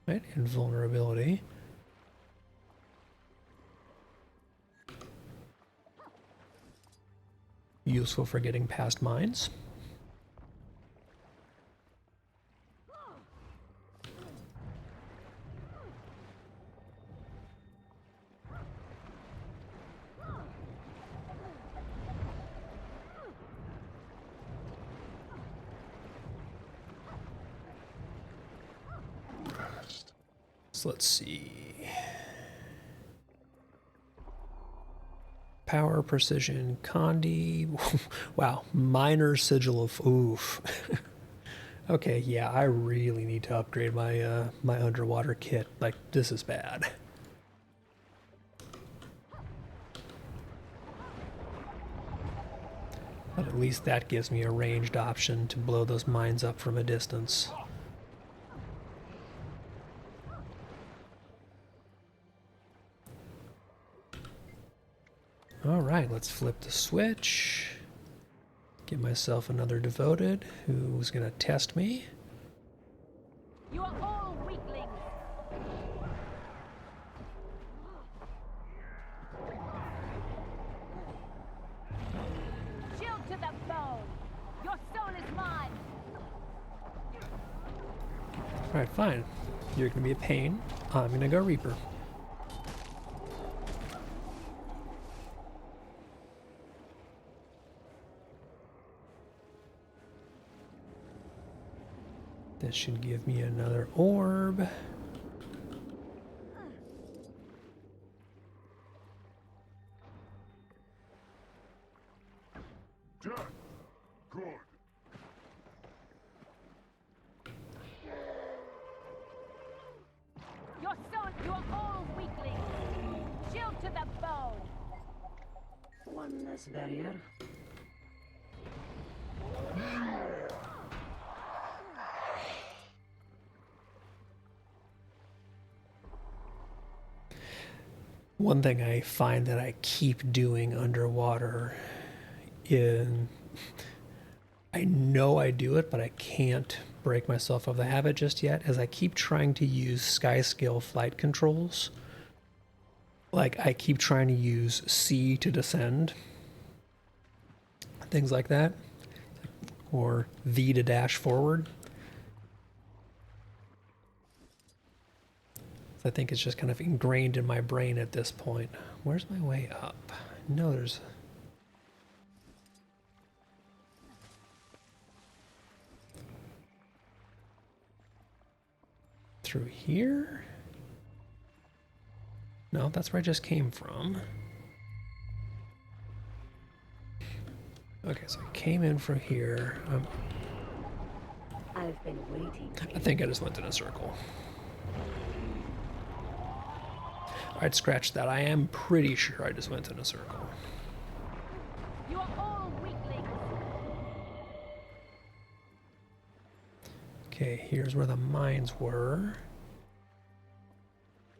Right, invulnerability. Useful for getting past mines. So let's see. Power, precision, Condi. Wow, minor sigil of oof. Okay, yeah, I really need to upgrade my my underwater kit. Like, this is bad. But at least that gives me a ranged option to blow those mines up from a distance. Alright, let's flip the switch. Get myself another devoted who's gonna test me. You are all weaklings! Chilled to the bone! Your soul is mine! Alright, fine. You're gonna be a pain. I'm gonna go Reaper. This should give me another orb. Done. Good. Your soul, you are all weaklings! Chilled to the bone! One less barrier. One thing I find that I keep doing underwater in... I know I do it, but I can't break myself of the habit just yet, as I keep trying to use sky scale flight controls. Like, I keep trying to use C to descend. Things like that. Or V to dash forward. I think it's just kind of ingrained in my brain at this point. Where's my way up? No, there's... Through here? No, that's where I just came from. Okay, so I came in from here. I've been waiting. I think I just went in a circle. Alright, scratch that. I am pretty sure I just went in a circle. You are all weaklings! Okay, here's where the mines were.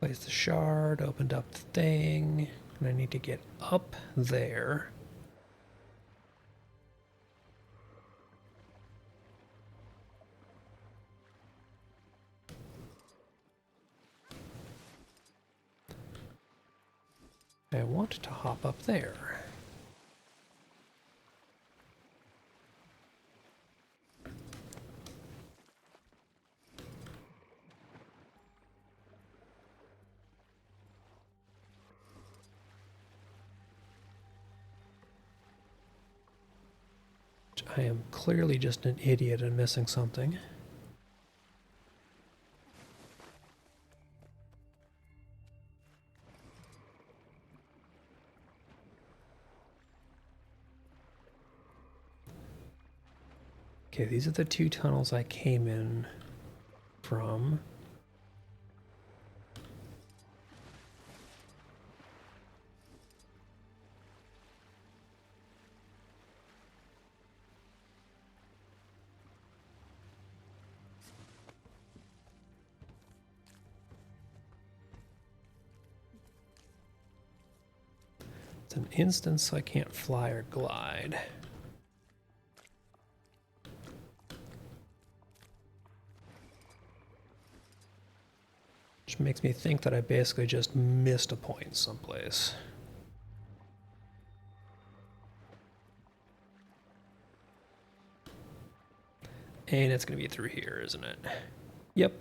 Placed the shard, opened up the thing, and I need to get up there. I want to hop up there. I am clearly just an idiot and missing something. Okay, these are the two tunnels I came in from. It's an instance I can't fly or glide. Which makes me think that I basically just missed a point someplace. And it's going to be through here, isn't it? Yep.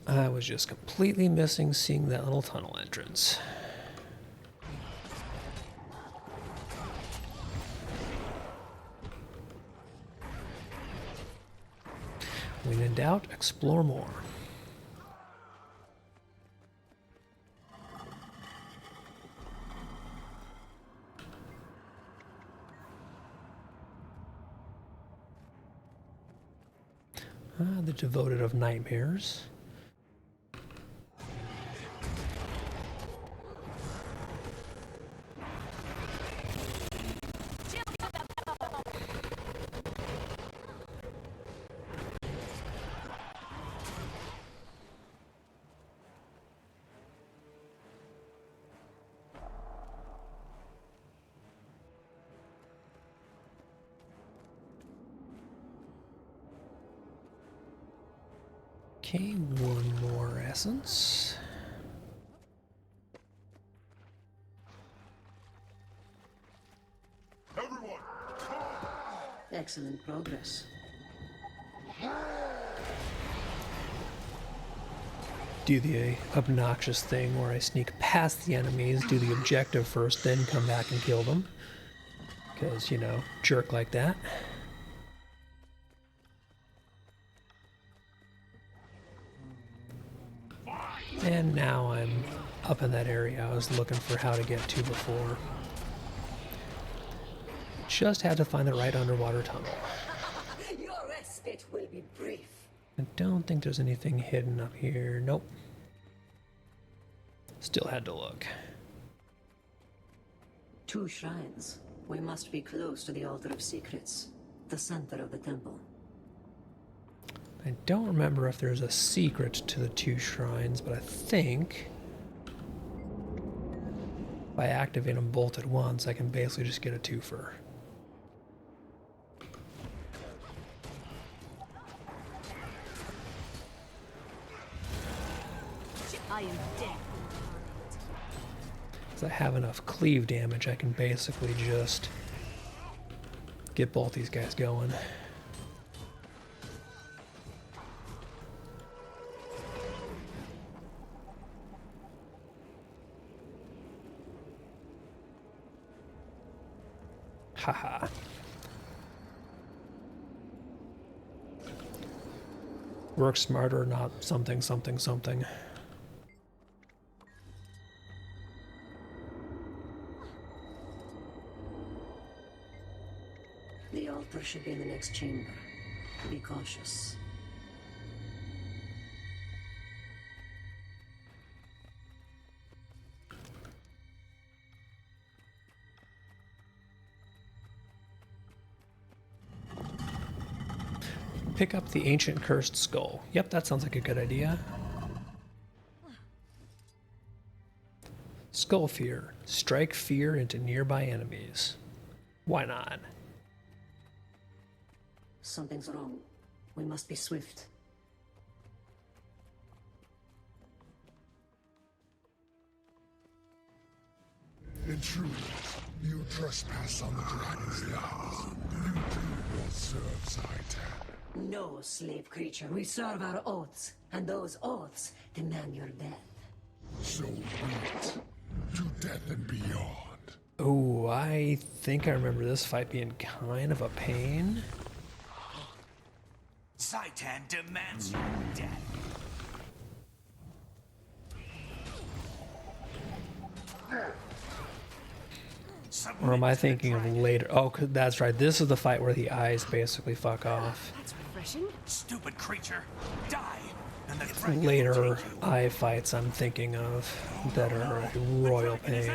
I was just completely missing seeing that little tunnel entrance. When in doubt, explore more. The devoted of nightmares. Okay, one more essence. Everyone! Excellent progress. Do the obnoxious thing where I sneak past the enemies, do the objective first, then come back and kill them. Because, you know, jerk like that. And now I'm up in that area I was looking for how to get to before. Just had to find the right underwater tunnel. Your respite will be brief. I don't think there's anything hidden up here. Nope. Still had to look. 2 shrines. We must be close to the Altar of Secrets, the center of the temple. I don't remember if there's a secret to the 2 shrines, but I think if I activate them both at once, I can basically just get a twofer. I am dead. Because I have enough cleave damage, I can basically just get both these guys going. Haha. Work smarter, not something, something, something. The altar should be in the next chamber. Be cautious. Pick up the ancient cursed skull. Yep, that sounds like a good idea. Skull fear. Strike fear into nearby enemies. Why not? Something's wrong. We must be swift. Intruders, you trespass on the dragon's lands. You too will serve Zaitan. No, slave creature. We serve our oaths, and those oaths demand your death. So be it. To death and beyond. Oh, I think I remember this fight being kind of a pain. Zaitan demands your death. Or am I thinking of later? Oh, that's right. This is the fight where the eyes basically fuck off. That's refreshing. Stupid creature, die! And the It's later eye fights I'm thinking of that are a royal pain.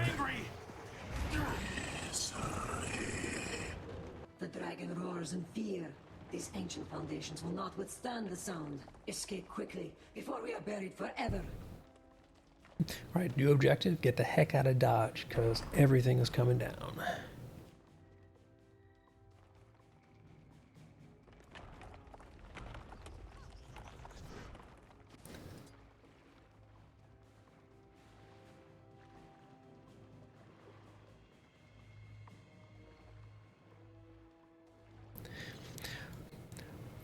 The dragon roars in fear. These ancient foundations will not withstand the sound. Escape quickly, before we are buried forever. Right, new objective, get the heck out of Dodge, because everything is coming down.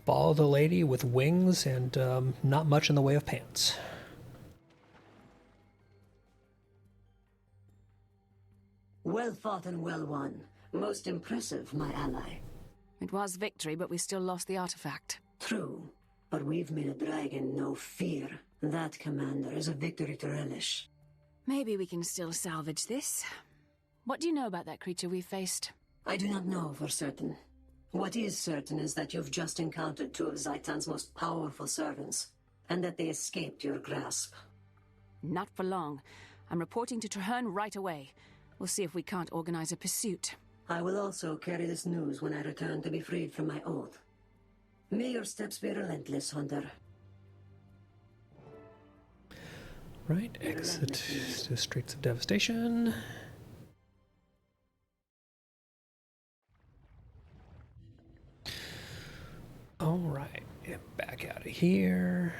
Follow the lady with wings and not much in the way of pants. Well fought and well won. Most impressive, my ally. It was victory, but we still lost the artifact. True, but we've made a dragon know fear. That, Commander, is a victory to relish. Maybe we can still salvage this. What do you know about that creature we faced? I do not know for certain. What is certain is that you've just encountered two of Zaitan's most powerful servants, and that they escaped your grasp. Not for long. I'm reporting to Traherne right away. We'll see if we can't organize a pursuit. I will also carry this news when I return to be freed from my oath. May your steps be relentless, Hunter. Right, exit to Streets of Devastation. Alright, back out of here.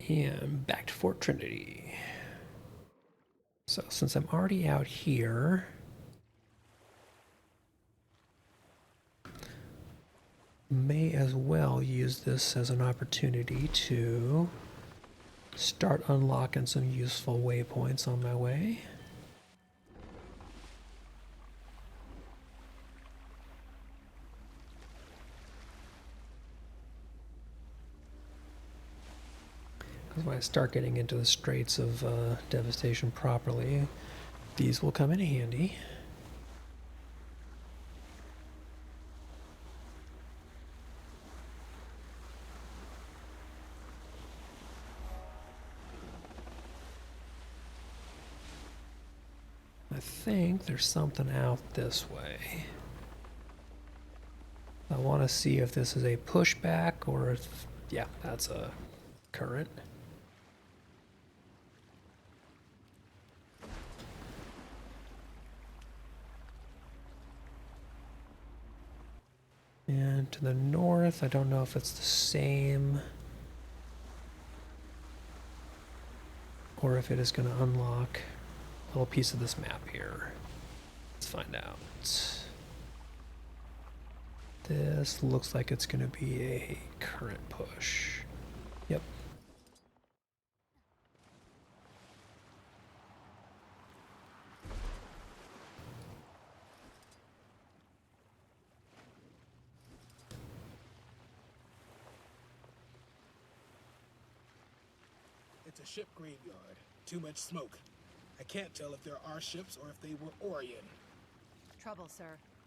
And back to Fort Trinity. So since I'm already out here, may as well use this as an opportunity to start unlocking some useful waypoints on my way. Because when I start getting into the Straits of Devastation properly, these will come in handy. I think there's something out this way. I want to see if this is a pushback or if, yeah, that's a current. And to the north, I don't know if it's the same or if it is going to unlock a little piece of this map here. Let's find out. This looks like it's going to be a current push. Yep. It's a ship graveyard. Too much smoke. I can't tell if there are ships or if they were Orion. Trouble, sir.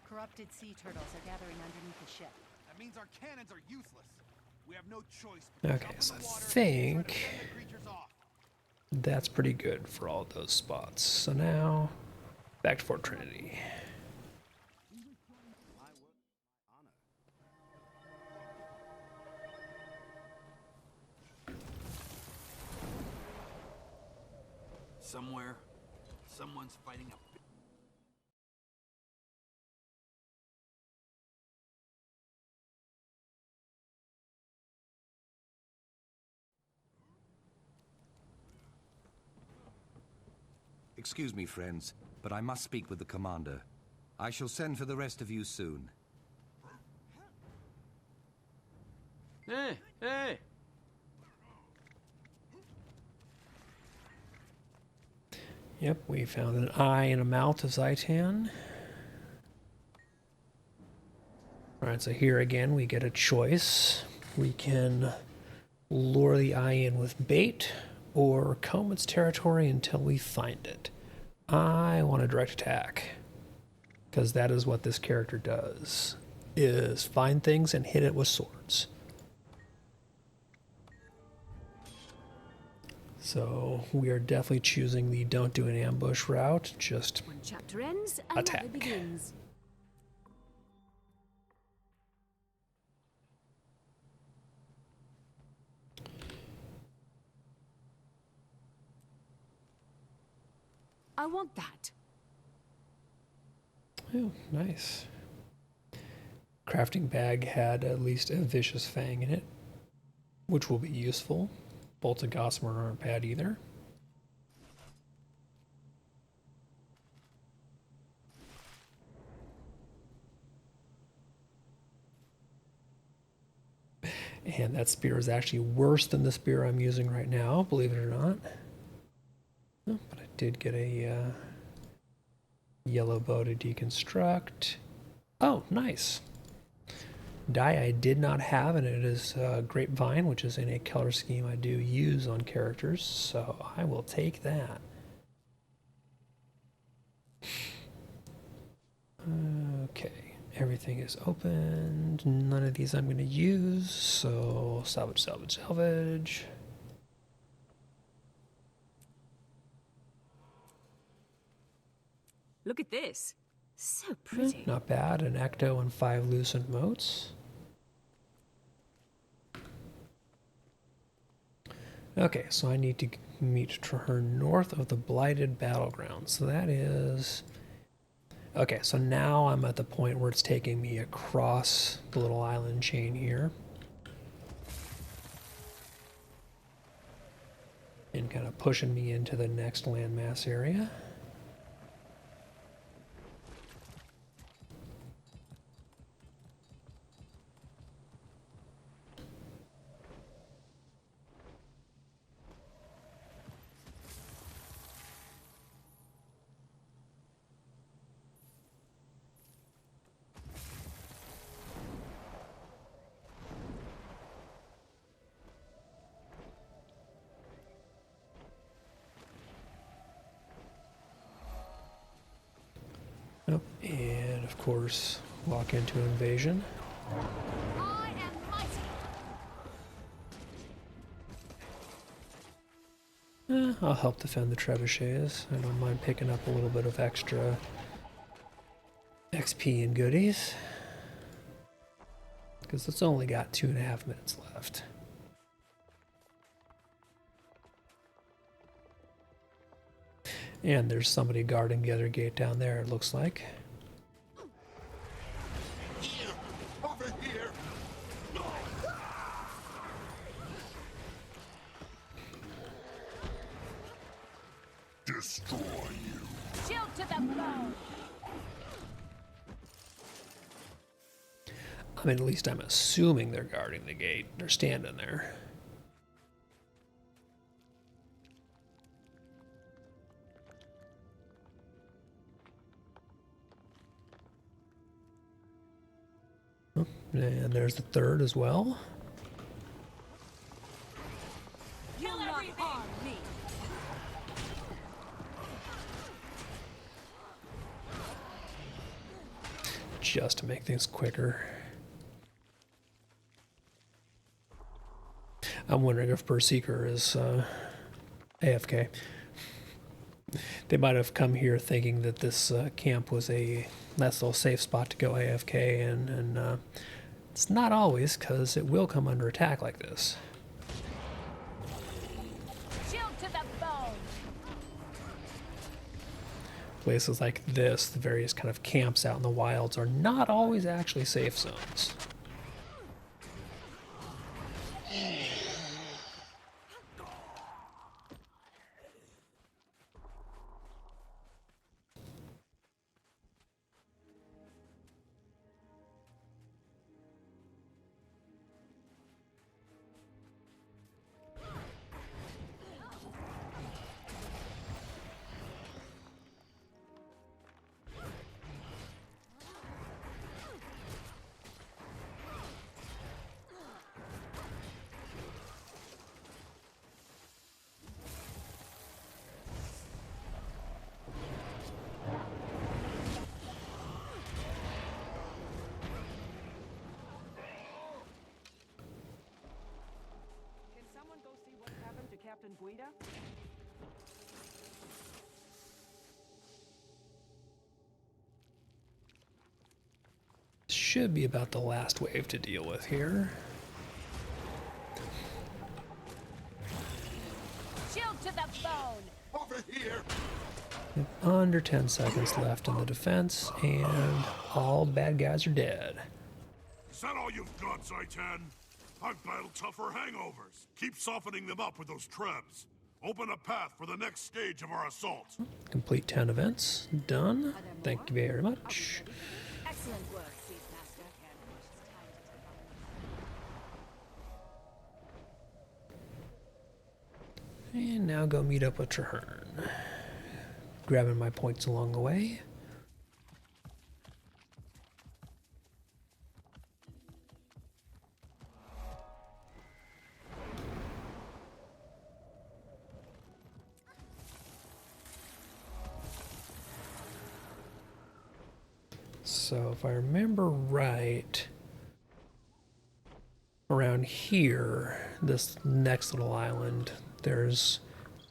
Corrupted sea turtles are gathering underneath the ship. That means our cannons are useless. We have no choice. Okay, so I think that's pretty good for all those spots. So now, back to Fort Trinity. Somewhere, someone's fighting a... Excuse me, friends, but I must speak with the commander. I shall send for the rest of you soon. Hey, hey! Yep, we found an eye and a mouth of Zaitan. Alright, so here again we get a choice. We can lure the eye in with bait, or comb its territory until we find it. I want a direct attack, because that is what this character does, is find things and hit it with swords. So we are definitely choosing the don't do an ambush route, just One chapter ends, another attack. begins. I want that. Oh, nice. Crafting bag had at least a vicious fang in it, which will be useful. Bolts of gossamer aren't bad either. And that spear is actually worse than the spear I'm using right now, believe it or not. Oh, but I did get a yellow bow to deconstruct. Oh, nice. Die I did not have, and it is Grapevine, which is in a color scheme I do use on characters, so I will take that. Okay, everything is opened. None of these I'm going to use, so salvage, salvage, salvage. Look at this. So pretty. Not bad. An ecto and 5 lucent motes. Okay, so I need to meet Traherne north of the Blighted Battleground. So that is... Okay, so now I'm at the point where it's taking me across the little island chain here. And kind of pushing me into the next landmass area. Yep, and of course, walk into invasion. I am mighty. I'll help defend the trebuchets. I don't mind picking up a little bit of extra XP and goodies. Because it's only got 2.5 minutes left. And there's somebody guarding the other gate down there, it looks like. Here! Over here! Destroy you. Shield to the bone. I mean, at least I'm assuming they're guarding the gate. They're standing there. Oh, and there's the third as well. Kill everything. Me. Just to make things quicker. I'm wondering if Berserker is AFK. They might have come here thinking that this camp was a nice little safe spot to go AFK, and it's not always, because it will come under attack like this. Shield to the bone. Places like this, the various kind of camps out in the wilds, are not always actually safe zones. Captain Guida? Should be about the last wave to deal with here. Shield to the bone! Over here! Under 10 seconds left in the defense, and all bad guys are dead. Is that all you've got, Zaitan? I've battled tougher hangovers. Keep softening them up with those trebs. Open a path for the next stage of our assault. Complete 10 events. Done. Thank you very much. Excellent work, Chief Master. And now go meet up with Traherne. Grabbing my points along the way. So if I remember right, around here, this next little island, there's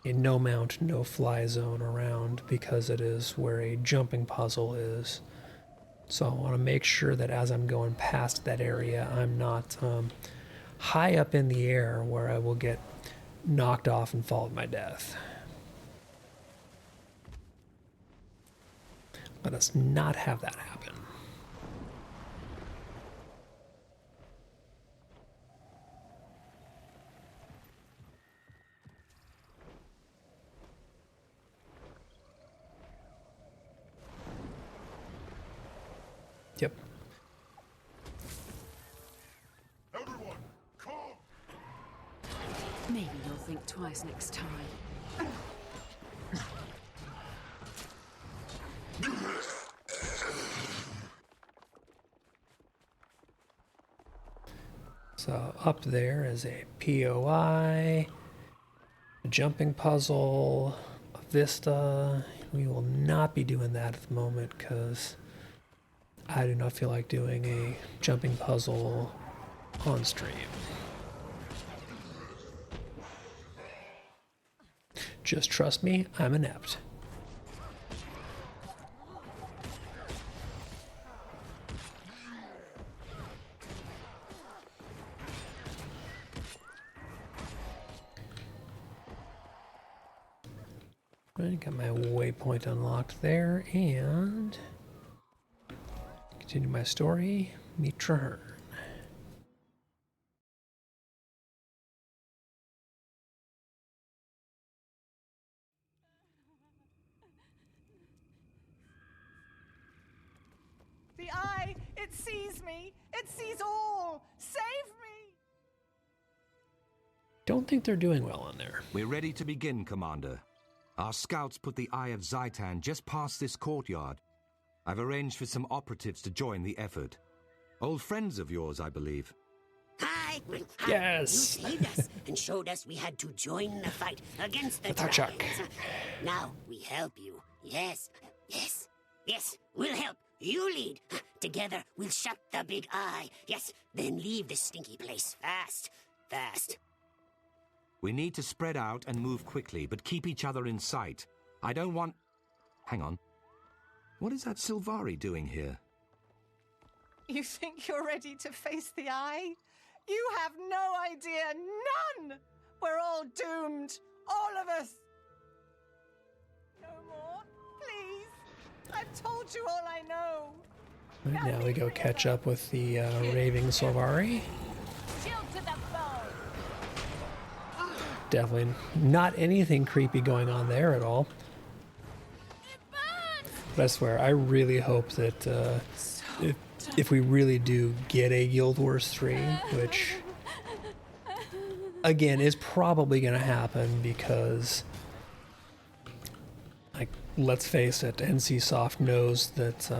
a no mount, no fly zone around because it is where a jumping puzzle is. So I want to make sure that as I'm going past that area, I'm not high up in the air where I will get knocked off and fall to my death. Let us not have that happen. Yep. Everyone, calm! Maybe you'll think twice next time. So up there is a POI, a jumping puzzle, a vista. We will not be doing that at the moment because I do not feel like doing a jumping puzzle on stream. Just trust me, I'm inept. Right, got my waypoint unlocked there, and continue my story, meet Traherne. The eye, it sees me. It sees all. Save me. Don't think they're doing well in there. We're ready to begin, Commander. Our scouts put the Eye of Zaitan just past this courtyard. I've arranged for some operatives to join the effort. Old friends of yours, I believe. Hi! Yes! You saved us and showed us we had to join the fight against the Chuck. dragons. Now we help you. Yes, yes, yes, we'll help. You lead. Together we'll shut the big eye. Yes, then leave this stinky place fast, fast. We need to spread out and move quickly, but keep each other in sight. I don't want... Hang on. What is that Sylvari doing here? You think you're ready to face the eye? You have no idea. None! We're all doomed. All of us. No more, please. I've told you all I know. Right, now we go catch up with the raving Sylvari. Shield to the bone! Definitely not anything creepy going on there at all. But I swear, I really hope that if we really do get a Guild Wars 3, which, again, is probably going to happen because, like, let's face it, NCSoft knows that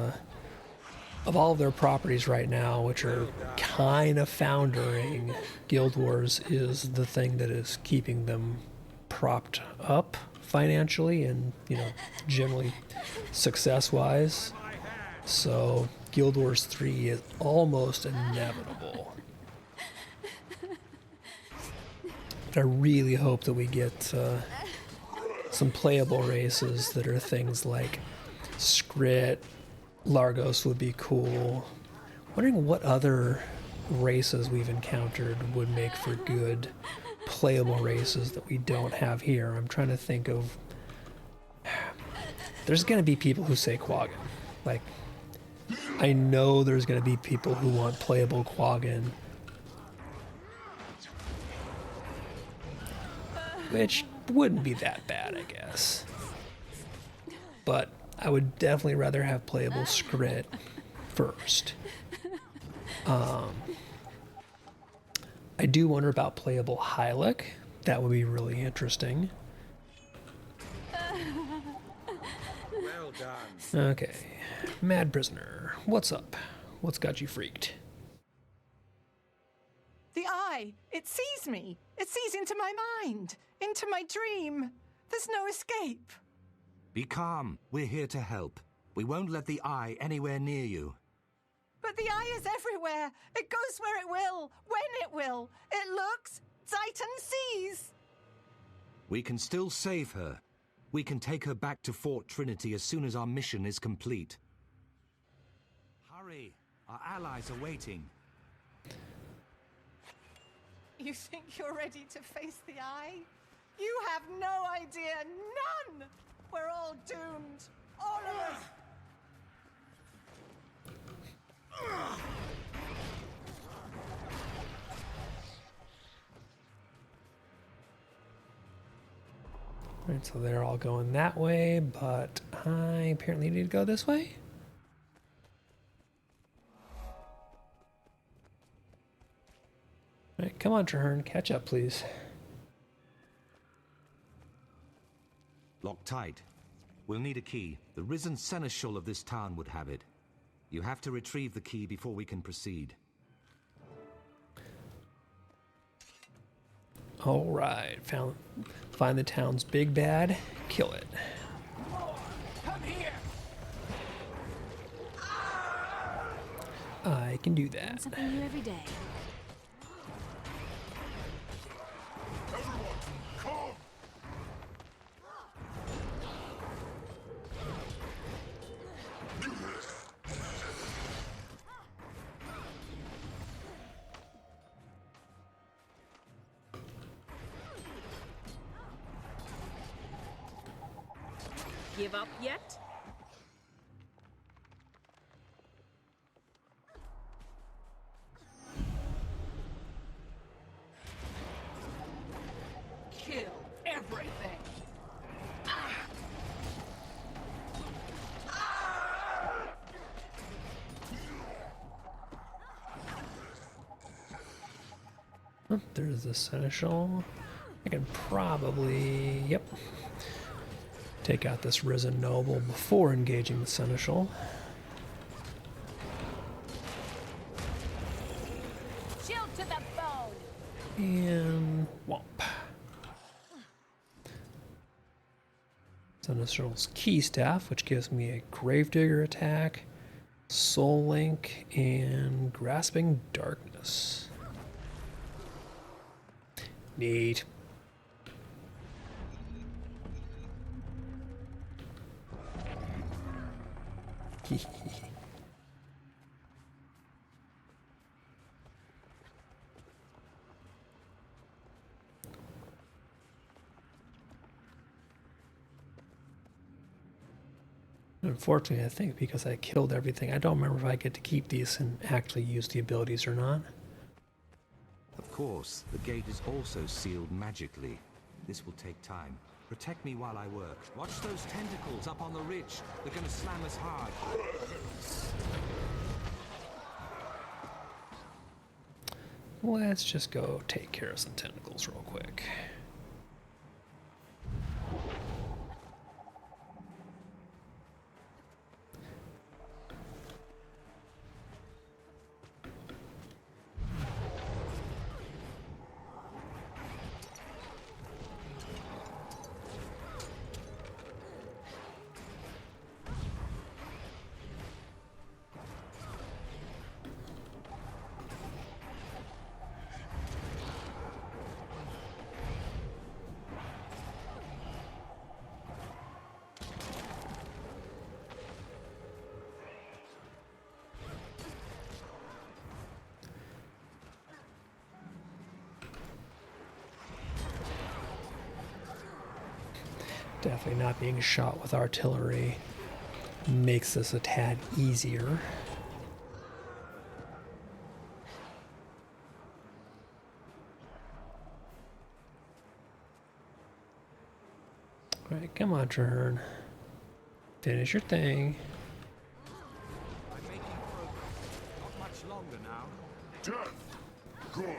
of all of their properties right now, which are kind of foundering, Guild Wars is the thing that is keeping them propped up financially and, you know, generally success-wise. So Guild Wars 3 is almost inevitable. But I really hope that we get some playable races that are things like Skrit, Largos would be cool. Wondering what other races we've encountered would make for good playable races that we don't have here. I'm trying to think of... There's going to be people who say Quaggan. Like, I know there's going to be people who want playable Quaggan. Which wouldn't be that bad, I guess. But I would definitely rather have playable Skrit first. I do wonder about playable Hylic. That would be really interesting. Well done. Okay. Mad Prisoner, what's up? What's got you freaked? The eye, it sees me. It sees into my mind, into my dream. There's no escape. Be calm. We're here to help. We won't let the eye anywhere near you. But the eye is everywhere. It goes where it will, when it will. It looks, Titan sees. We can still save her. We can take her back to Fort Trinity as soon as our mission is complete. Hurry. Our allies are waiting. You think you're ready to face the eye? You have no idea. None! We're all doomed. All of us. Alright, so they're all going that way, but I apparently need to go this way? Alright, come on, Traherne, catch up, please. Lock tight. We'll need a key. The risen seneschal of this town would have it. You have to retrieve the key before we can proceed. Alright, find the town's big bad, kill it. Come here. I can do that. Something new every day. Give up yet? Kill everything. Oh, there's the seneschal. I can probably, yep, take out this risen noble before engaging the seneschal. Shield to the bone. And whomp. Seneschal's key staff, which gives me a gravedigger attack, soul link, and grasping darkness. Neat. Unfortunately, I think because I killed everything, I don't remember if I get to keep these and actually use the abilities or not. Of course, the gate is also sealed magically. This will take time. Protect me while I work. Watch those tentacles up on the ridge. They're gonna slam us hard. Let's just go take care of some tentacles real quick. Definitely not being shot with artillery makes this a tad easier. Alright, come on, Traherne. Finish your thing. I'm making progress. Not much longer now. Death! Good!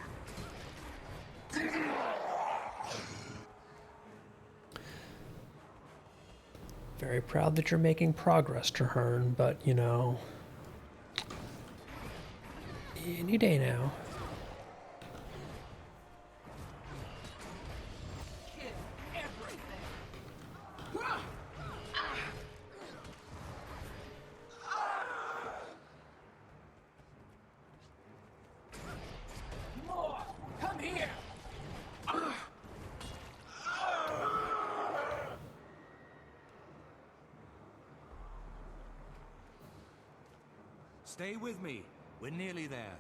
Very proud that you're making progress, Traherne, but, you know, any day now. More! Come here! Stay with me. We're nearly there.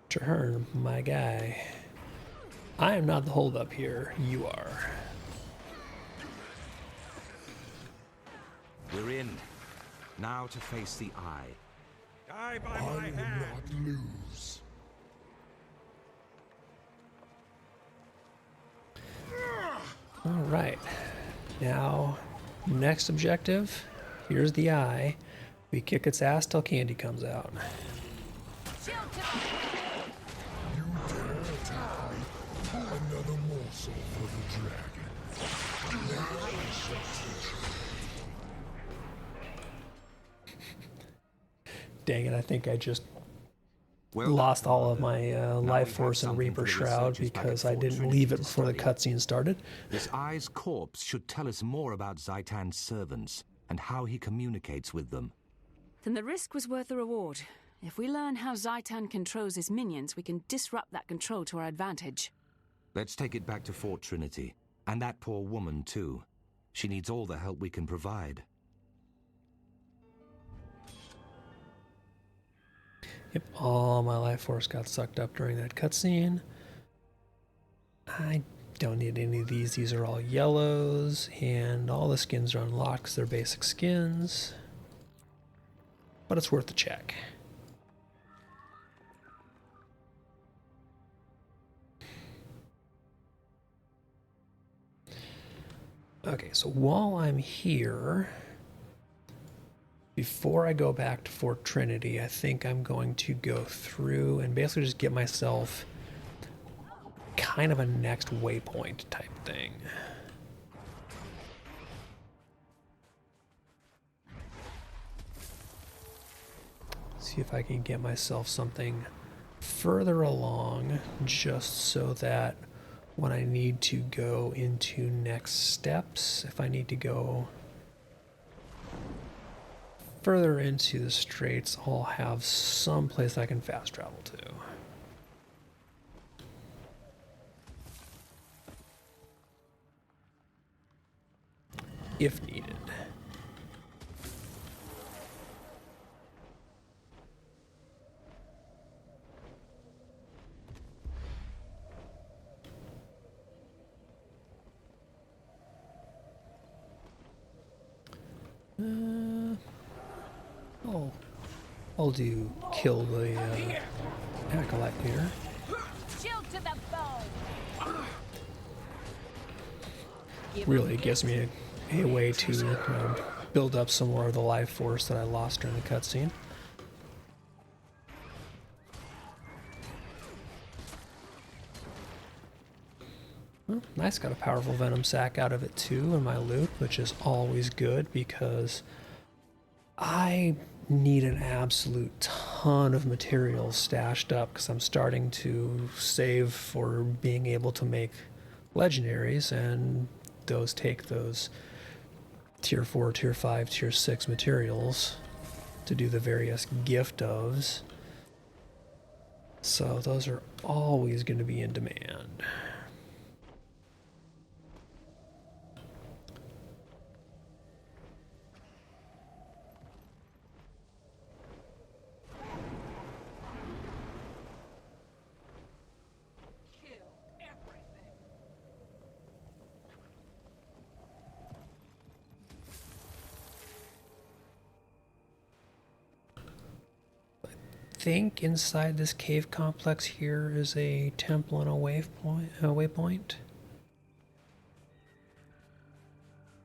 Traherne, my guy. I am not the holdup here. You are. We're in. Now to face the eye. Die by I my will hand! not lose. All right. Now, next objective. Here's the eye. We kick its ass till candy comes out. You dare attack me? Another morsel for the dragon. Now I shall teach you. Dang it, I think I just Well lost done, all of Commander. my Now life we force have and something for Reaper the Shroud researchers back because at I Fort didn't Trinity leave it to before the study. cutscene started. This eye's corpse should tell us more about Zaitan's servants and how he communicates with them. Then the risk was worth the reward. If we learn how Zaitan controls his minions, we can disrupt that control to our advantage. Let's take it back to Fort Trinity. And that poor woman, too. She needs all the help we can provide. Yep, all my life force got sucked up during that cutscene. I don't need any of these. These are all yellows, and all the skins are unlocked 'cause they're basic skins. But it's worth a check. Okay, so while I'm here, before I go back to Fort Trinity, I think I'm going to go through and basically just get myself kind of a next waypoint type thing. See if I can get myself something further along, just so that when I need to go into next steps, if I need to go further into the straits, I'll have some place I can fast travel to. If needed. I'll do kill the acolyte leader. Shield to the bone. Really, it gives me a way to build up some more of the life force that I lost during the cutscene. Well, nice, got a powerful venom sac out of it too in my loot, which is always good because I need an absolute ton of materials stashed up because I'm starting to save for being able to make legendaries, and those take those tier 4, tier 5, tier 6 materials to do the various gift ofs. So those are always going to be in demand. think inside this cave complex here is a temple and a waypoint.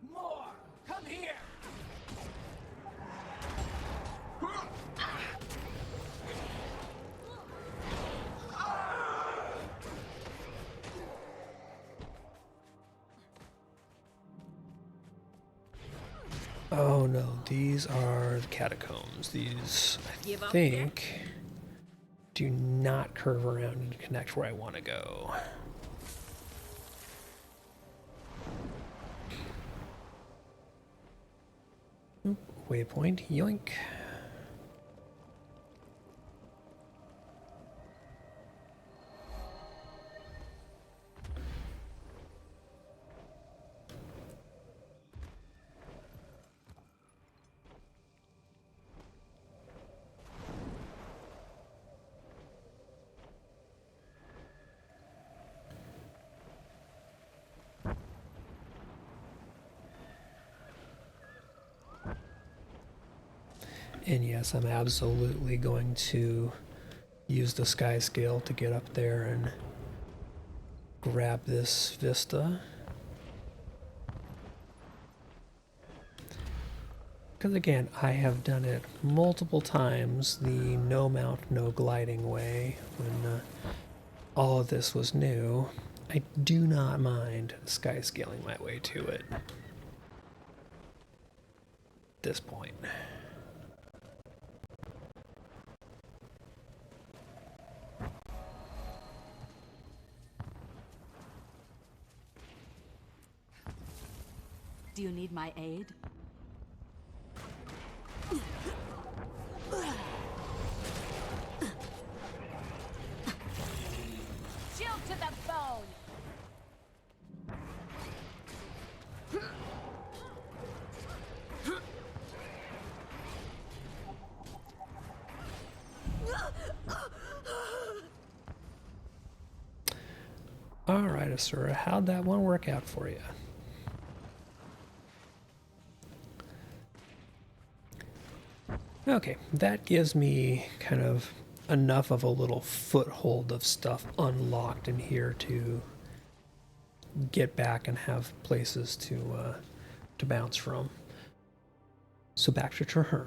More! Come here! Oh no, these are the catacombs. These, I think, do not curve around and connect where I want to go. Oop, waypoint, yoink. And yes, I'm absolutely going to use the sky scale to get up there and grab this vista. Because again, I have done it multiple times the no mount, no gliding way when all of this was new. I do not mind sky scaling my way to it at this point. Do you need my aid? Shield to the bone! All right, Asura, how'd that one work out for you? Okay, that gives me kind of enough of a little foothold of stuff unlocked in here to get back and have places to bounce from. So back to Traherne.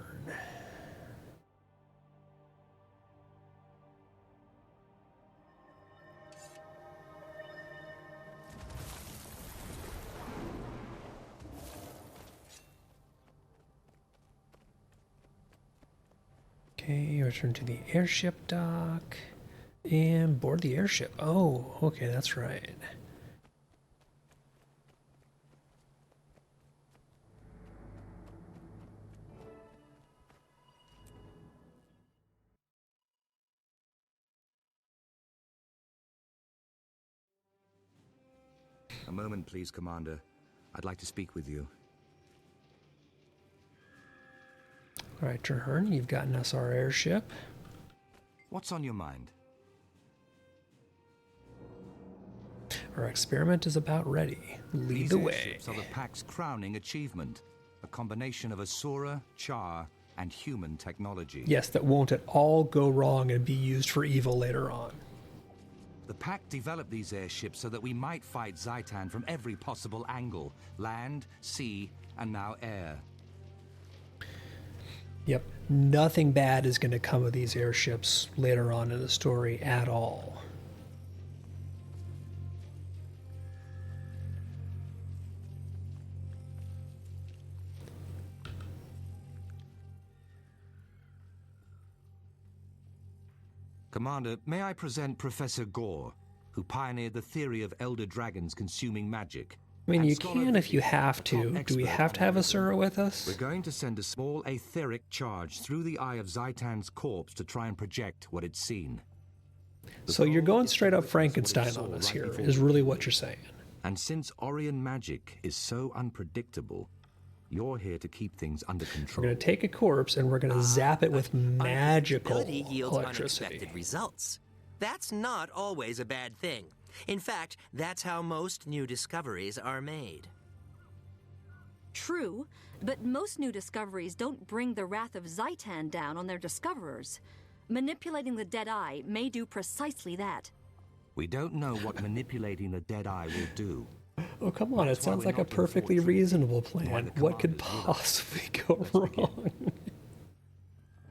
Okay, return to the airship dock and board the airship. Oh, okay, that's right. A moment, please, Commander. I'd like to speak with you. All right, Traherne, you've gotten us our airship. What's on your mind? Our experiment is about ready. Lead the way. Airships are the Pack's crowning achievement. A combination of Asura, Char, and human technology. Yes, that won't at all go wrong and be used for evil later on. The Pack developed these airships so that we might fight Zaitan from every possible angle. Land, sea, and now air. Yep, nothing bad is going to come of these airships later on in the story at all. Commander, may I present Professor Gore, who pioneered the theory of elder dragons consuming magic. I mean, you can if you have to. Do we have to have Asura with us? We're going to send a small etheric charge through the eye of Zaitan's corpse to try and project what it's seen. So you're going straight up Frankenstein on us here, is really what you're saying. And since Orion magic is so unpredictable, you're here to keep things under control. We're going to take a corpse and we're going to zap it with magical yields electricity. unexpected results. That's not always a bad thing. In fact, that's how most new discoveries are made. True, but most new discoveries don't bring the wrath of Zaitan down on their discoverers. Manipulating the dead eye may do precisely that. We don't know what manipulating the dead eye will do. Oh, come on, it sounds like a perfectly reasonable plan. What could possibly go wrong?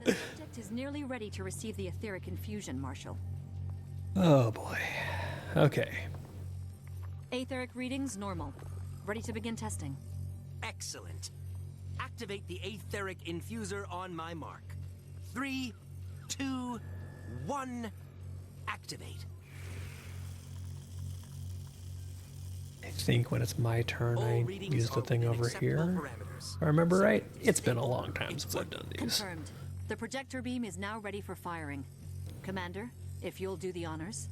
The subject is nearly ready to receive the etheric infusion, Marshal. Oh boy. Okay. Etheric readings normal. Ready to begin testing. Excellent. Activate the etheric infuser on my mark. 3, 2, 1, activate. I think when it's my turn, I use the thing over here. If I remember right, it's been a long time since I've done these. Confirmed. The projector beam is now ready for firing. Commander, if you'll do the honors.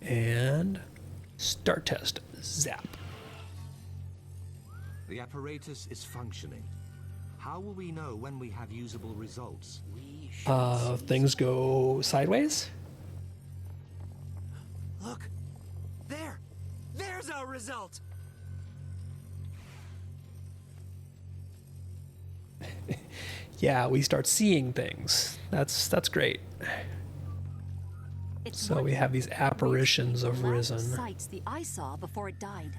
And start test. Zap. The apparatus is functioning. How will we know when we have usable results? Things go sideways. Look, there. There's our result. Yeah, we start seeing things. That's great. So we have these apparitions of Risen. Sights the eye saw before it died.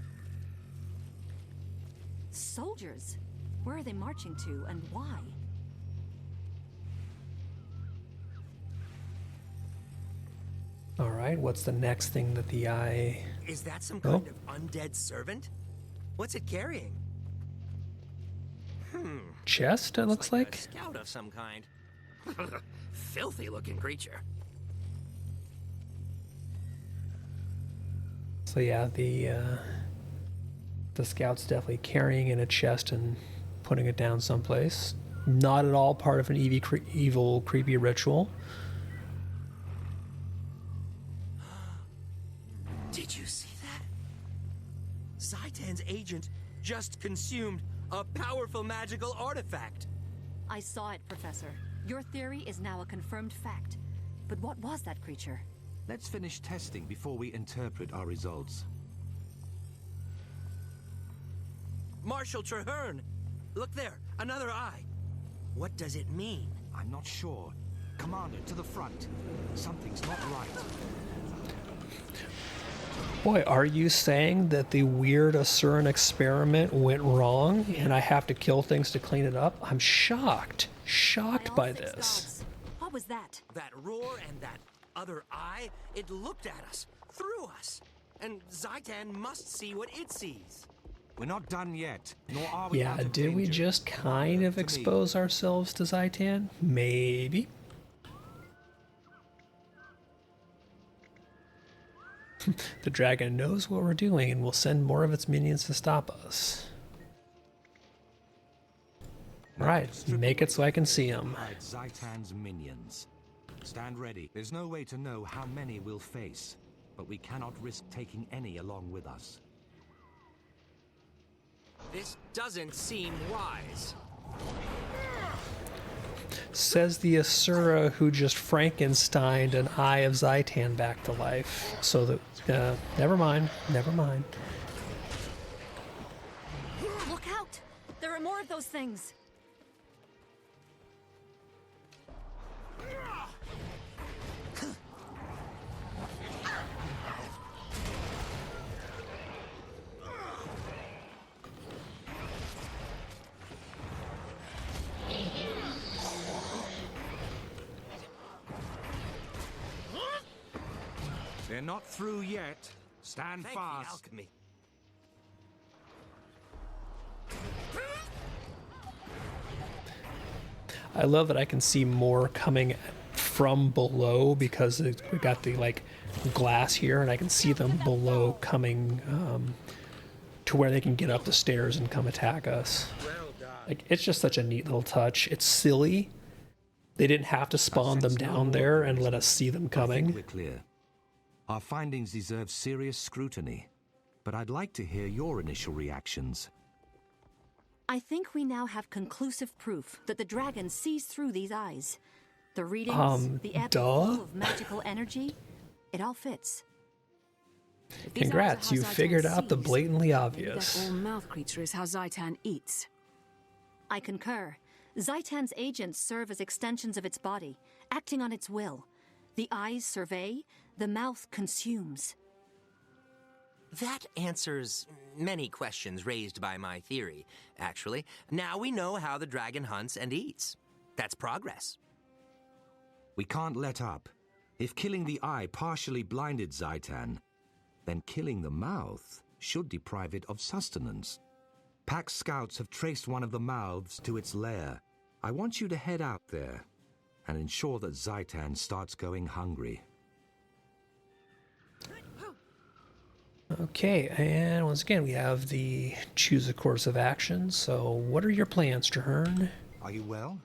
Soldiers. Where are they marching to, and why? All right, what's the next thing that the eye... Is that some kind of undead servant? What's it carrying? Chest, it looks like? A scout of some kind. Filthy looking creature. So yeah, the scout's definitely carrying in a chest and putting it down someplace. Not at all part of an evil, creepy ritual. Did you see that? Zaitan's agent just consumed a powerful magical artifact. I saw it, Professor. Your theory is now a confirmed fact. But what was that creature? Let's finish testing before we interpret our results. Marshal Traherne! Look there, another eye. What does it mean? I'm not sure. Commander, to the front. Something's not right. Boy, are you saying that the weird Asuran experiment went wrong and I have to kill things to clean it up? I'm shocked. Shocked by this. What was that? That roar and that other eye, it looked at us, through us. And Zaitan must see what it sees. We're not done yet, nor are we. Yeah, did we just kind of expose ourselves to Zaitan? Maybe. The dragon knows what we're doing and will send more of its minions to stop us. Right, make it so I can see them. Zaitan's minions. Stand ready. There's no way to know how many we'll face, but we cannot risk taking any along with us. This doesn't seem wise. Says the Asura who just Frankensteined an Eye of Zaitan back to life. So that, never mind, never mind. Look out! There are more of those things. They're not through yet. Stand fast. Alchemy. I love that I can see more coming from below because we got the like glass here, and I can see them below coming to where they can get up the stairs and come attack us. Like, it's just such a neat little touch. It's silly. They didn't have to spawn them down there and let us see them coming. We're clear. Our findings deserve serious scrutiny, but I'd like to hear your initial reactions. I think we now have conclusive proof that the dragon sees through these eyes. The readings, the ebb and flow of magical energy, it all fits. Congrats, you figured out the blatantly obvious. That all-mouth creature is how Zaitan eats. I concur. Zaitan's agents serve as extensions of its body, acting on its will. The eyes survey, the mouth consumes. That answers many questions raised by my theory, actually. Now we know how the dragon hunts and eats. That's progress. We can't let up. If killing the eye partially blinded Zaitan, then killing the mouth should deprive it of sustenance. Pack scouts have traced one of the mouths to its lair. I want you to head out there and ensure that Zaitan starts going hungry. Okay, and once again, we have the choose a course of action. So, what are your plans, Traherne? Are you well?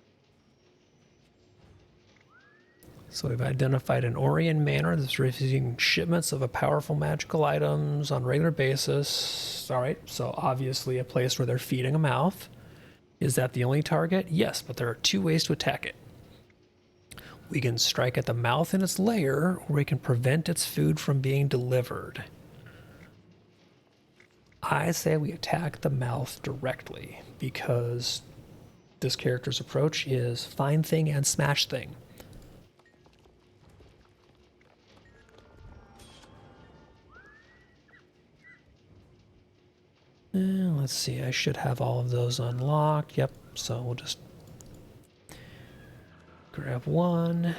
So we've identified an Orion manor that's receiving shipments of a powerful magical items on a regular basis. All right, so obviously a place where they're feeding a mouth. Is that the only target? Yes, but there are two ways to attack it. We can strike at the mouth in its lair, or we can prevent its food from being delivered. I say we attack the mouth directly, because this character's approach is find thing and smash thing. Let's see, I should have all of those unlocked. Yep, so we'll just grab one.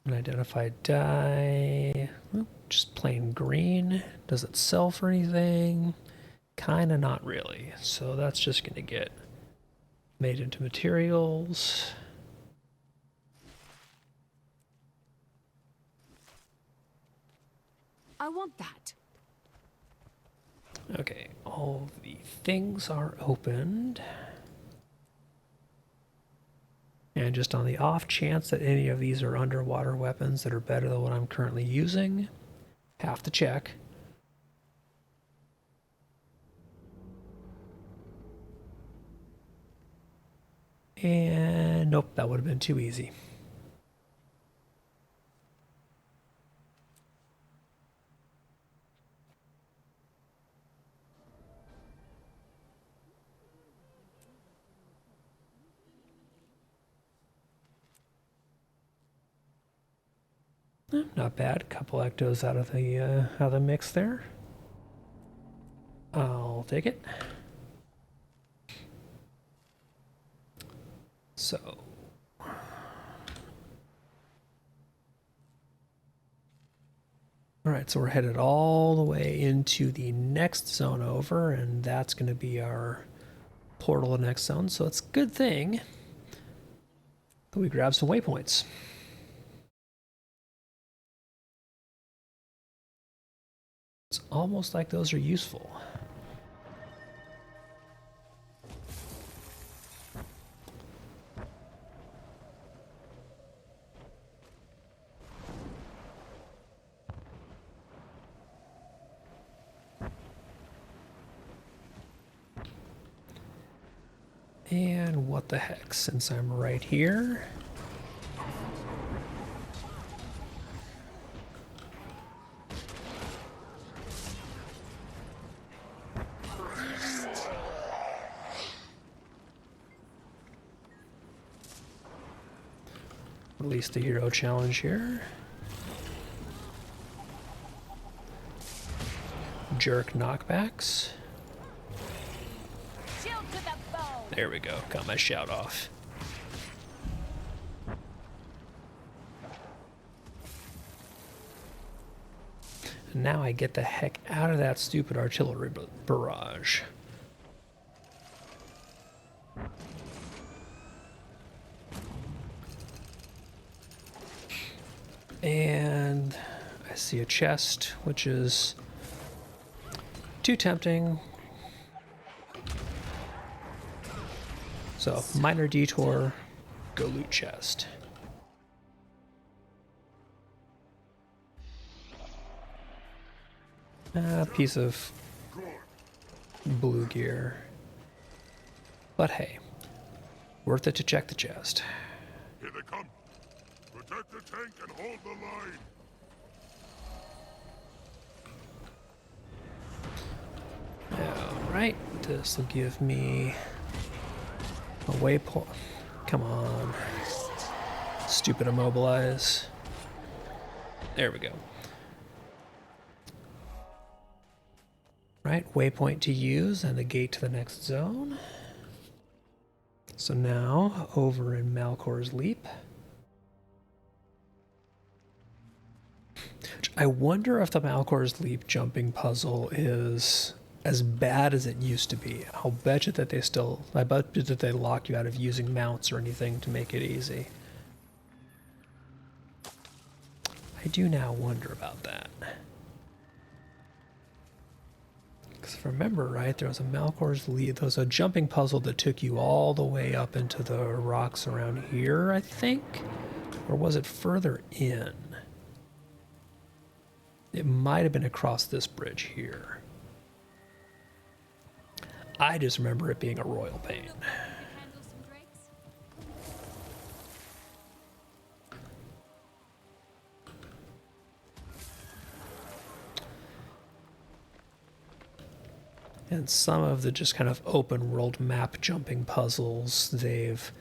Unidentified die. Well, just plain green. Does it sell for anything? Kinda not really. So that's just gonna get made into materials. I want that. Okay, all the things are opened. And just on the off chance that any of these are underwater weapons that are better than what I'm currently using, have to check. And nope, that would have been too easy. Not bad. A couple ectos out of the mix there. I'll take it. So, all right. So we're headed all the way into the next zone over, and that's going to be our portal to the next zone. So it's a good thing that we grab some waypoints. It's almost like those are useful. And what the heck, since I'm right here. Release the hero challenge here. Jerk knockbacks. There we go. Got my shout off. And now I get the heck out of that stupid artillery barrage. And I see a chest, which is too tempting. So, minor detour, go loot chest. A piece of blue gear. But hey, worth it to check the chest. Here they come. Protect the tank and hold the line. Alright, this will give me a waypoint. Come on. Stupid immobilize. There we go. Right, waypoint to use and a gate to the next zone. So now, over in Malcor's Leap. I wonder if the Malcor's Leap jumping puzzle is as bad as it used to be. I bet you that they lock you out of using mounts or anything to make it easy. I do now wonder about that. Because if I remember right, there was a Malcor's Leap, there was a jumping puzzle that took you all the way up into the rocks around here, I think? Or was it further in? It might have been across this bridge here. I just remember it being a royal pain. And some of the just kind of open world map jumping puzzles, they've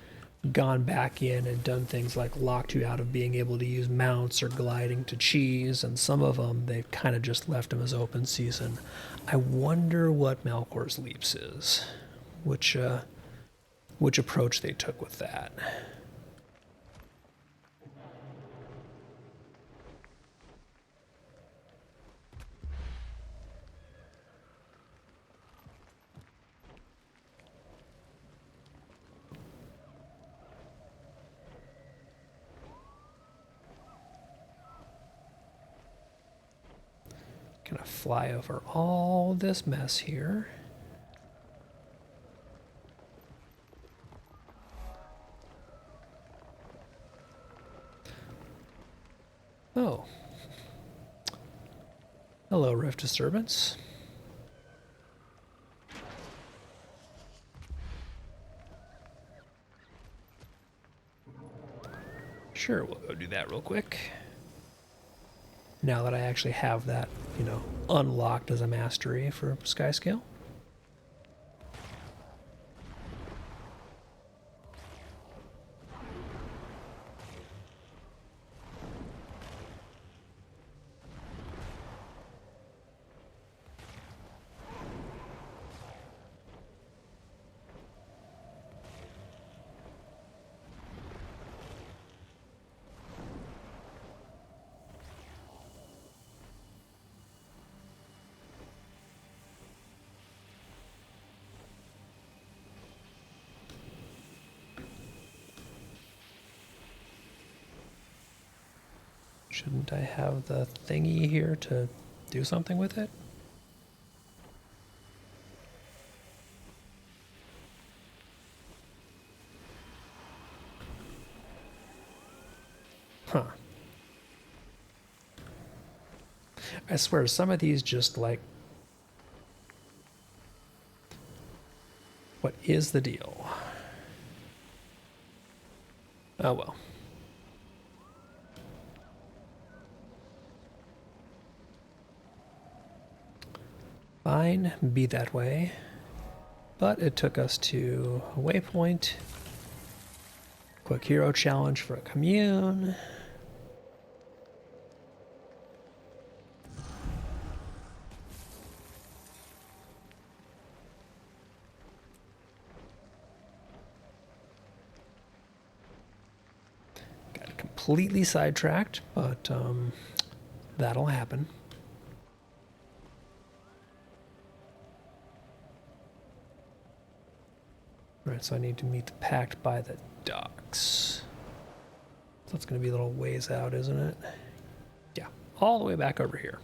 gone back in and done things like locked you out of being able to use mounts or gliding to cheese, and some of them they've kind of just left them as open season. I wonder what Malcor's Leaps is, which approach they took with that. Gonna fly over all this mess here. Oh. Hello, Rift Disturbance. Sure, we'll go do that real quick. Now that I actually have that, you know, unlocked as a mastery for Skyscale. Shouldn't I have the thingy here to do something with it? Huh. I swear, some of these just like... What is the deal? Oh well. Fine, be that way. But it took us to a waypoint. Quick hero challenge for a commune. Got completely sidetracked, but that'll happen. Alright, so I need to meet the pact by the docks. So that's going to be a little ways out, isn't it? Yeah, all the way back over here.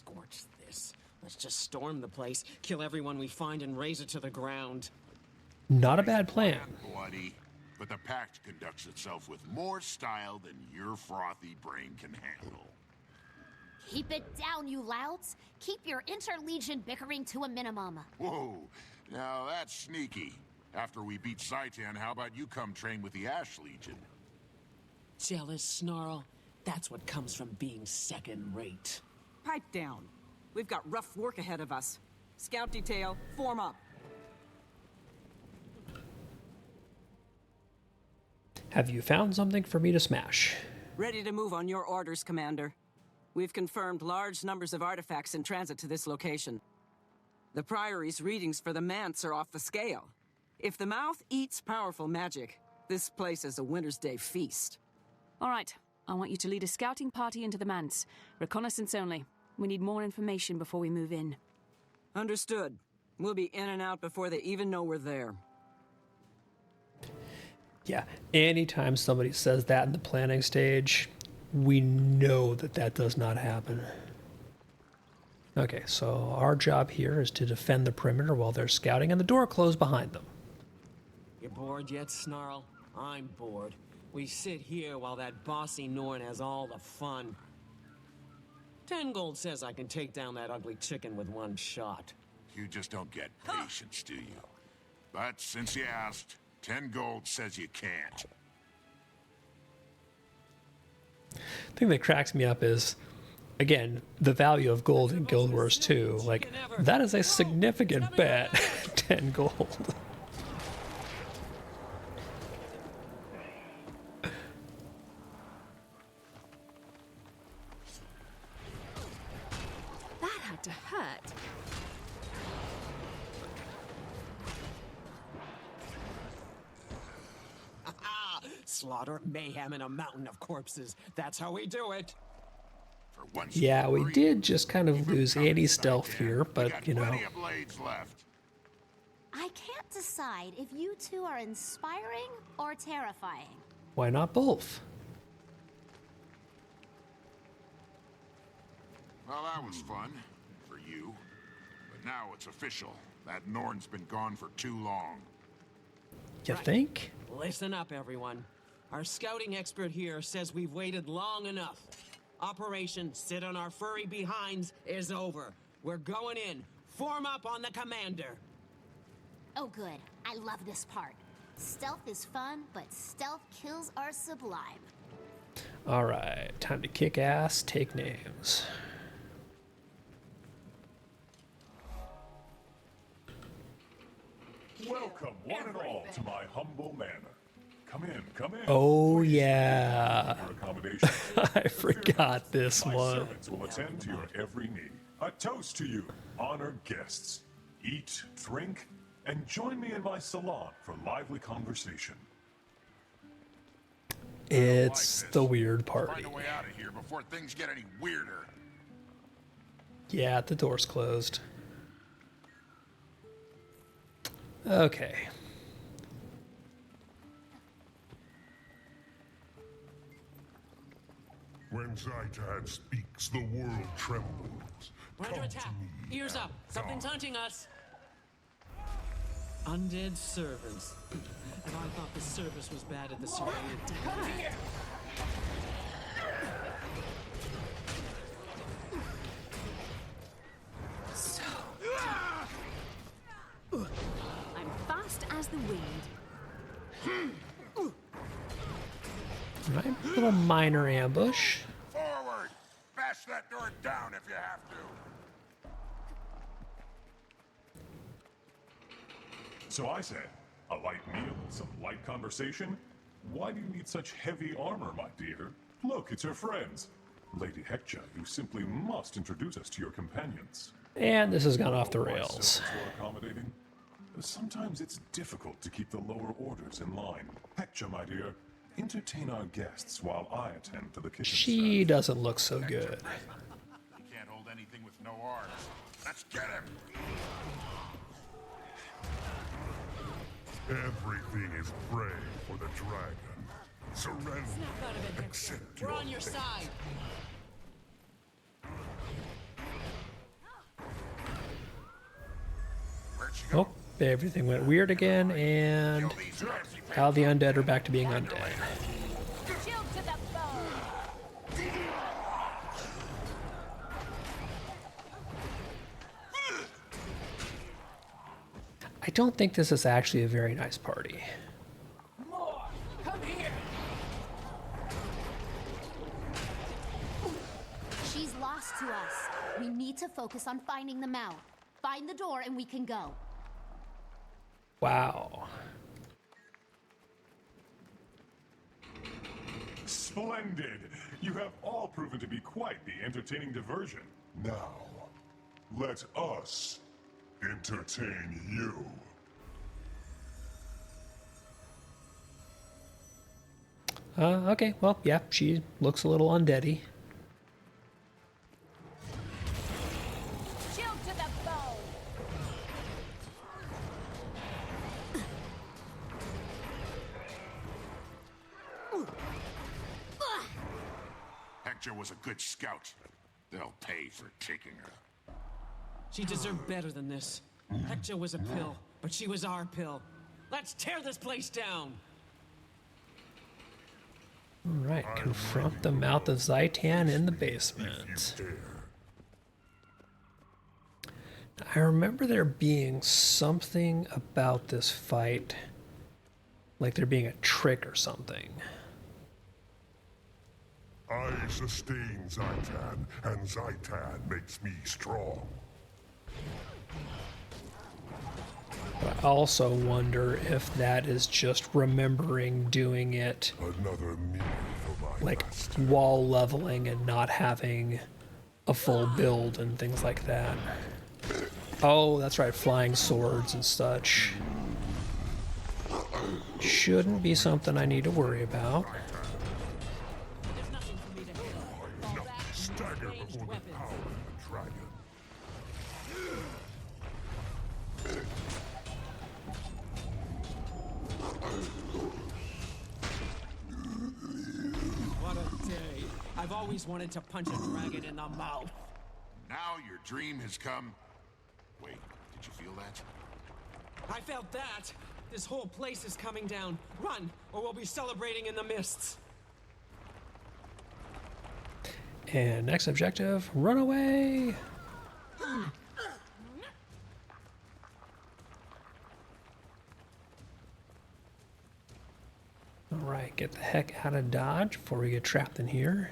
Scorch this. Let's just storm the place, kill everyone we find, and raze it to the ground. Not a bad plan. Bloody, but the pact conducts itself with more style than your frothy brain can handle. Keep it down, you louts. Keep your interlegion bickering to a minimum. Whoa, now that's sneaky. After we beat Zaitan, how about you come train with the Ash Legion? Jealous, Snarl? That's what comes from being second-rate. Pipe down. We've got rough work ahead of us. Scout detail, form up. Have you found something for me to smash? Ready to move on your orders, Commander. We've confirmed large numbers of artifacts in transit to this location. The Priory's readings for the Manse are off the scale. If the mouth eats powerful magic, this place is a Winter's Day feast. All right, I want you to lead a scouting party into the Manse. Reconnaissance only. We need more information before we move in. Understood. We'll be in and out before they even know we're there. Yeah, anytime somebody says that in the planning stage, we know that that does not happen. Okay, so our job here is to defend the perimeter while they're scouting and the door closed behind them. You bored yet, Snarl? I'm bored. We sit here while that bossy Norn has all the fun. 10 gold says I can take down that ugly chicken with one shot. You just don't get patience, do you? But since you asked, 10 gold says you can't. The thing that cracks me up is, again, the value of gold in Guild Wars 2. Like, that is a significant bet. 10 gold. That had to hurt. Slaughter, mayhem, and a mountain of corpses. That's how we do it. Yeah, we did just kind of lose anti-stealth here, but, you know. I can't decide if you two are inspiring or terrifying. Why not both? Well, that was fun. For you. But now it's official. That Norn's been gone for too long. You think? Listen up, everyone. Our scouting expert here says we've waited long enough. Operation Sit on Our Furry Behinds is over. We're going in. Form up on the commander. Oh, good. I love this part. Stealth is fun, but stealth kills are sublime. All right, time to kick ass, take names. Welcome, one and all, to my humble manor. Come in, come in. Oh, yeah. Your accommodation. I forgot this My one. servants will attend to your every need. A toast to you, honored guests. Eat, drink, and join me in my salon for lively conversation. It's the weird party. Find a way out of here before things get any weirder. Yeah, the door's closed. Okay. When Zaitan speaks, the world trembles. We're under attack. Ears up. Something's hunting us. Undead servants. And I thought the service was bad at the surveying. Come here! So... I'm fast as the wind. Right, a little minor ambush. Forward! Bash that door down if you have to. So I said, a light meal, some light conversation? Why do you need such heavy armor, my dear? Look, it's your friends. Lady Hector, you simply must introduce us to your companions. And this has gone off the My rails. servants were accommodating. Sometimes it's difficult to keep the lower orders in line. Hector, my dear, entertain our guests while I attend to the kitchen. She doesn't look so good. He can't hold anything with no arms. Let's get him! Everything is prey for the dragon. Surrender. Accept We're your on your fate. side. Oh, everything went weird again, and now the undead are back to being undead. Shield to the bone. I don't think this is actually a very nice party. More! Come here! She's lost to us. We need to focus on finding the mouth. Find the door and we can go. Wow. Splendid! You have all proven to be quite the entertaining diversion. Now, let us entertain you. Okay, well, yeah, she looks a little undeady. Shield to the bone. Hector was a good scout. They'll pay for taking her. She deserved better than this. Hector was a pill, but she was our pill. Let's tear this place down! Alright, confront the mouth of Zaitan in the basement. I remember there being something about this fight, like there being a trick or something. I sustain Zaitan, and Zaitan makes me strong. But I also wonder if that is just remembering doing it Another meal for my like master. wall leveling and not having a full build and things like that. Oh, that's right, flying swords and such. Shouldn't be something I need to worry about. Stagger before the power of the dragon. What a day. I've always wanted to punch a dragon in the mouth. Now your dream has come. Wait, did you feel that? I felt that. This whole place is coming down. Run, or we'll be celebrating in the mists. And next objective, run away! Alright, get the heck out of Dodge before we get trapped in here.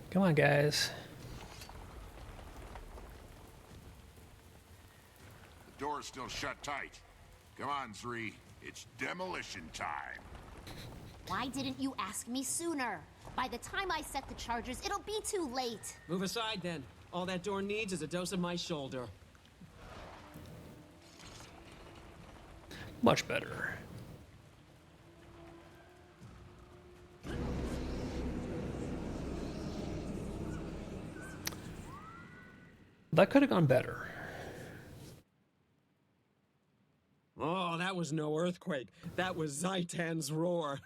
Come on, guys. The door's still shut tight. Come on, Zri. It's demolition time. Why didn't you ask me sooner? By the time I set the charges, it'll be too late. Move aside, then. All that door needs is a dose of my shoulder. Much better. That could have gone better. Oh, that was no earthquake. That was Zaitan's roar.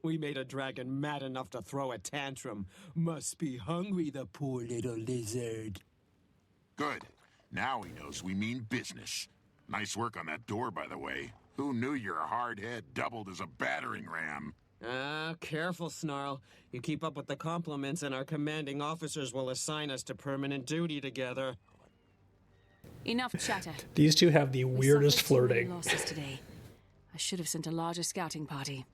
We made a dragon mad enough to throw a tantrum. Must be hungry, the poor little lizard. Good. Now he knows we mean business. Nice work on that door, by the way. Who knew your hard head doubled as a battering ram? Careful, Snarl. You keep up with the compliments and our commanding officers will assign us to permanent duty together. Enough chatter. These two have the weirdest suffered too many flirting. losses today. I should have sent a larger scouting party.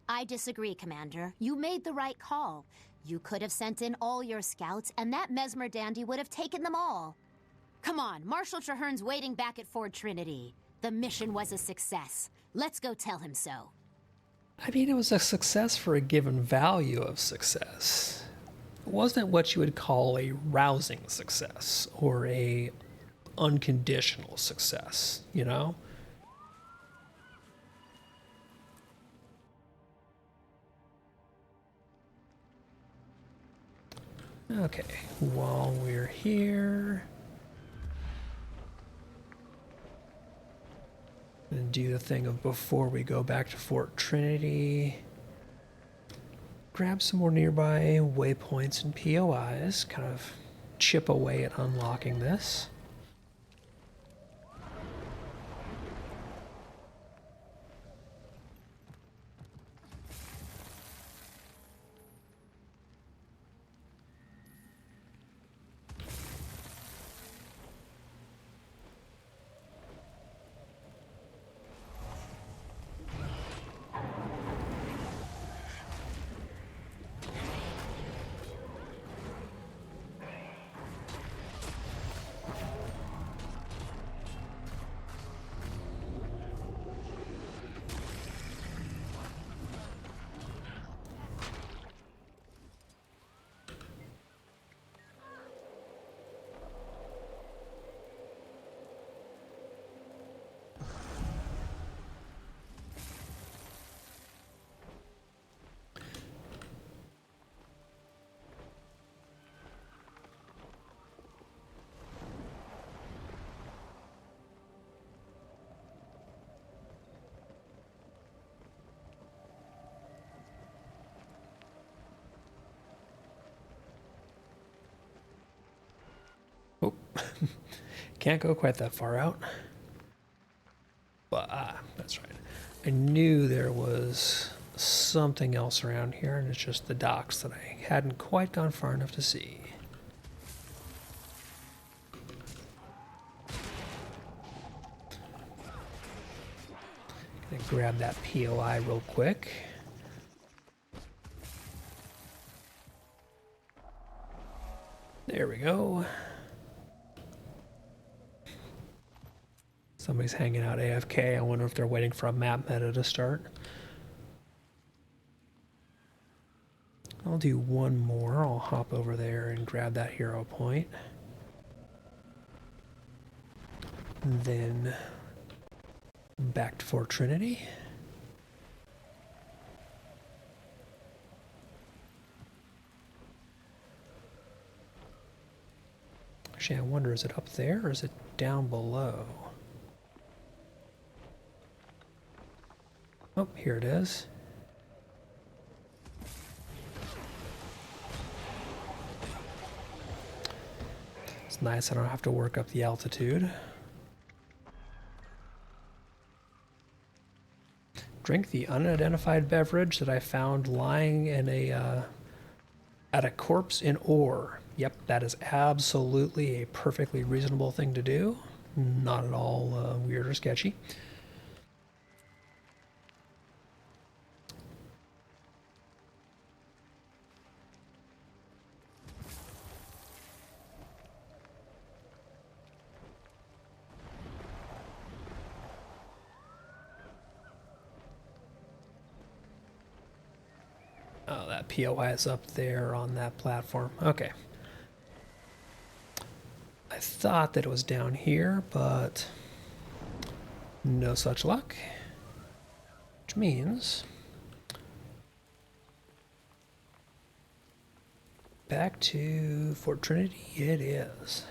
I disagree, Commander. You made the right call. You could have sent in all your scouts, and that Mesmer dandy would have taken them all. Come on, Marshal Traherne's waiting back at Fort Trinity. The mission was a success. Let's go tell him so. I mean, it was a success for a given value of success. It wasn't what you would call a rousing success or a unconditional success, you know? Okay, while we're here, and do the thing of before we go back to Fort Trinity, grab some more nearby waypoints and POIs, kind of chip away at unlocking this. Oh, can't go quite that far out. But, that's right. I knew there was something else around here, and it's just the docks that I hadn't quite gone far enough to see. Gonna grab that POI real quick. There we go. Somebody's hanging out AFK. I wonder if they're waiting for a map meta to start. I'll do one more. I'll hop over there and grab that hero point. And then back to Fort Trinity. Actually, I wonder, is it up there or is it down below? Oh, here it is. It's nice I don't have to work up the altitude. Drink the unidentified beverage that I found lying in at a corpse in ore. Yep, that is absolutely a perfectly reasonable thing to do. Not at all weird or sketchy. Oh, that POI is up there on that platform. Okay. I thought that it was down here, but no such luck. Which means back to Fort Trinity it is.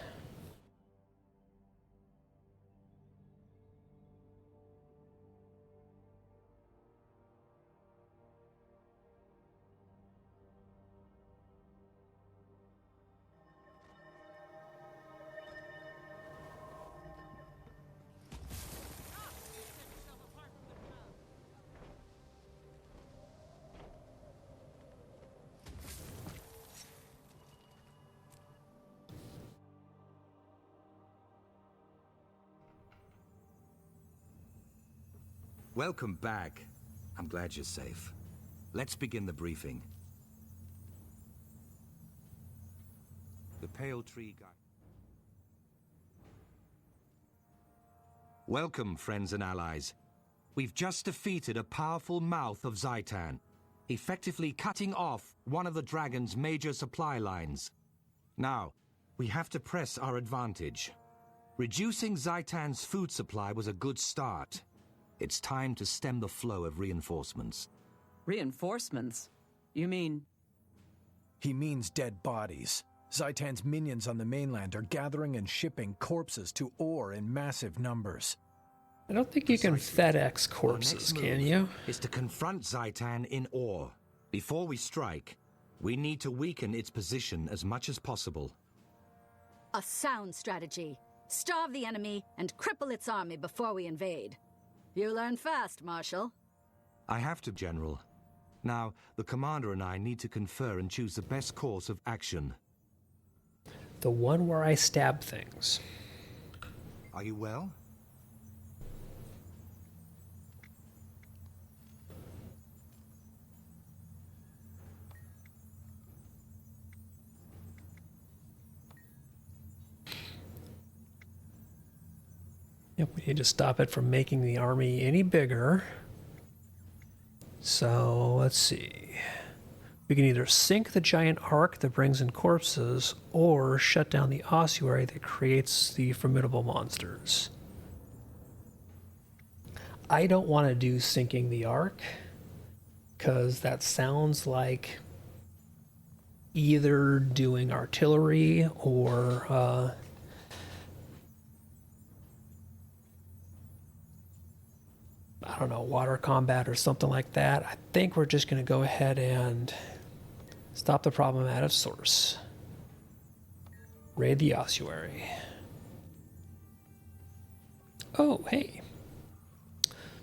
Welcome back. I'm glad you're safe. Let's begin the briefing. The Pale Tree Guy. Welcome, friends and allies. We've just defeated a powerful mouth of Zaitan, effectively cutting off one of the dragon's major supply lines. Now, we have to press our advantage. Reducing Zaitan's food supply was a good start. It's time to stem the flow of reinforcements. Reinforcements? You mean... He means dead bodies. Zaitan's minions on the mainland are gathering and shipping corpses to Ore in massive numbers. I don't think you can FedEx corpses, can you? Is to confront Zaitan in Ore. Before we strike, we need to weaken its position as much as possible. A sound strategy. Starve the enemy and cripple its army before we invade. You learn fast, Marshal. I have to, General. Now, the Commander and I need to confer and choose the best course of action. The one where I stab things. Are you well? Yep, we need to stop it from making the army any bigger. So, let's see. We can either sink the giant ark that brings in corpses, or shut down the ossuary that creates the formidable monsters. I don't want to do sinking the ark, because that sounds like either doing artillery or I don't know, water combat or something like that. I think we're just going to go ahead and stop the problem at its source. Raid the ossuary. Oh, hey.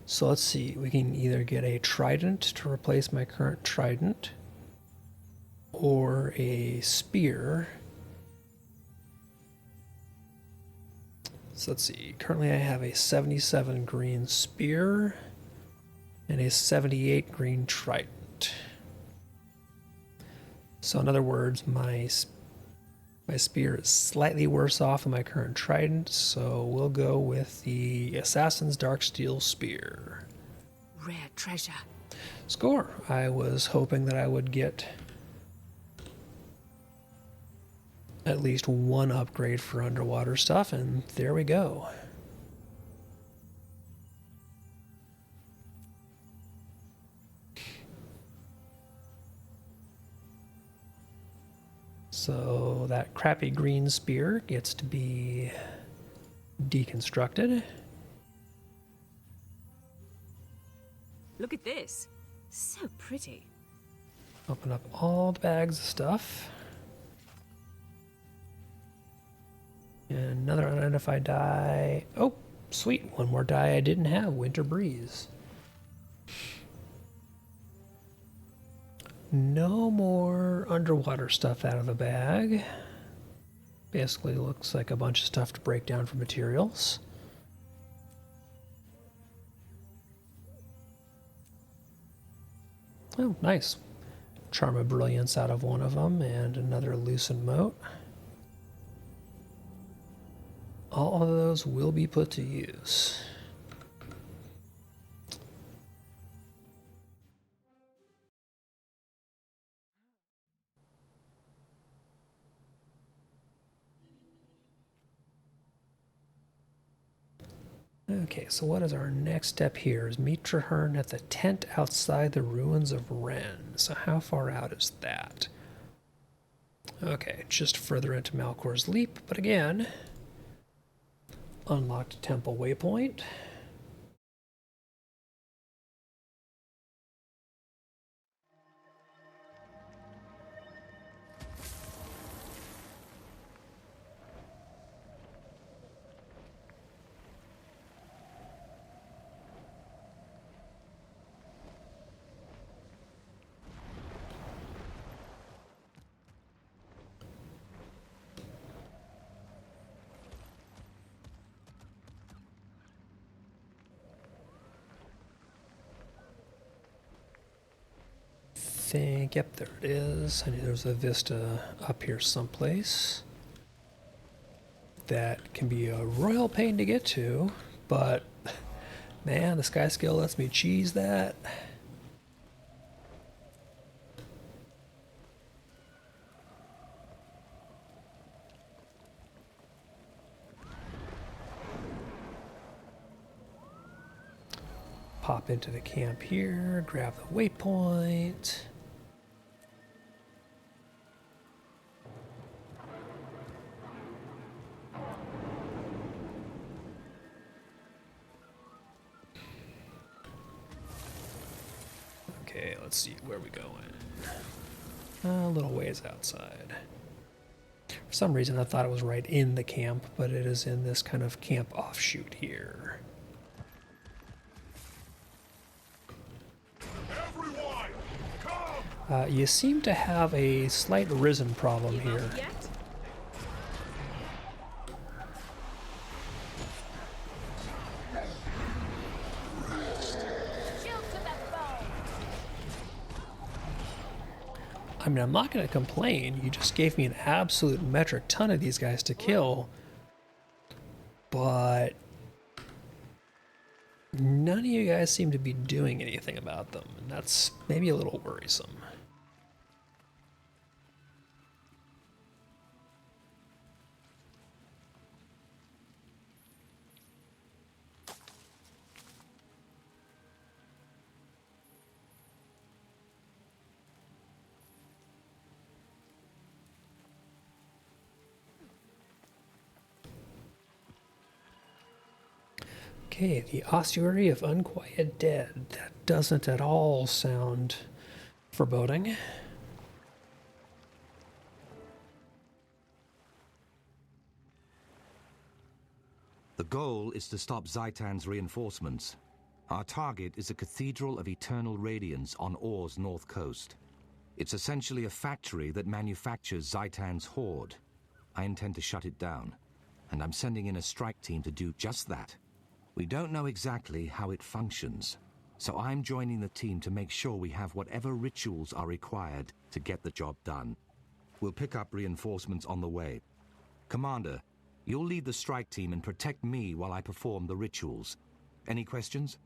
So let's see. We can either get a trident to replace my current trident, or a spear. So let's see. Currently I have a 77 green spear and a 78 green trident. So in other words, my spear is slightly worse off than my current trident, so we'll go with the Assassin's Darksteel Spear. Rare treasure. Score. I was hoping that I would get at least one upgrade for underwater stuff, and there we go. So that crappy green spear gets to be deconstructed. Look at this. So pretty. Open up all the bags of stuff. And another unidentified die. Oh, sweet. One more die I didn't have. Winter Breeze. No more underwater stuff out of the bag. Basically looks like a bunch of stuff to break down for materials. Oh, nice. Charm of Brilliance out of one of them, and another Lucent Mote. All of those will be put to use. Okay, so what is our next step here? Is meet Traherne at the tent outside the ruins of Ren. So how far out is that? Okay, just further into Malcor's Leap, but again, unlocked temple waypoint. Yep, there it is. I knew there was a vista up here someplace. That can be a royal pain to get to, but man, the sky scale lets me cheese that. Pop into the camp here, grab the waypoint. let's see, where are we going? A little ways outside. For some reason I thought it was right in the camp, but it is in this kind of camp offshoot here. Everyone, come! You seem to have a slight risen problem here. I mean, I'm not going to complain. You just gave me an absolute metric ton of these guys to kill. But none of you guys seem to be doing anything about them. And that's maybe a little worrisome. Okay, the ossuary of unquiet dead. That doesn't at all sound foreboding. The goal is to stop Zaitan's reinforcements. Our target is a Cathedral of Eternal Radiance on Or's north coast. It's essentially a factory that manufactures Zaitan's horde. I intend to shut it down, and I'm sending in a strike team to do just that. We don't know exactly how it functions, so I'm joining the team to make sure we have whatever rituals are required to get the job done. We'll pick up reinforcements on the way. Commander, you'll lead the strike team and protect me while I perform the rituals. Any questions?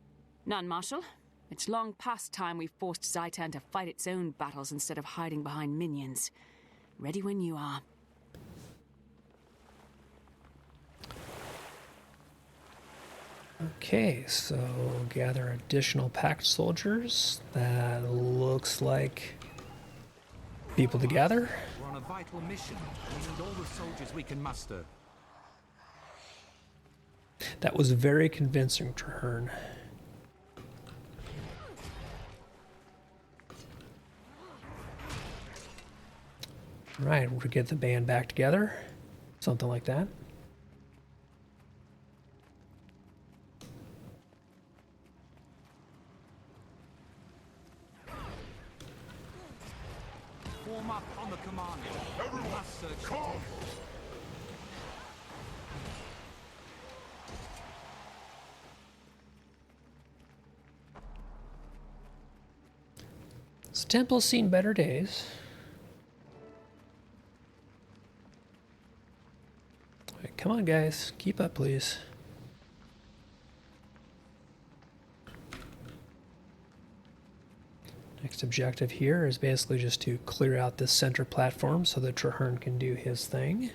None, Marshal. It's long past time we forced Zaitan to fight its own battles instead of hiding behind minions. Ready when you are. Okay, so gather additional packed soldiers. That looks like people to gather. We're on a vital mission. We need all the soldiers we can muster. That was very convincing, Traherne. Right, we'll get the band back together. Something like that. Form up on the commander. Everyone, come! This temple's seen better days. All right, come on, guys. Keep up, please. Next objective here is basically just to clear out this center platform so that Traherne can do his thing.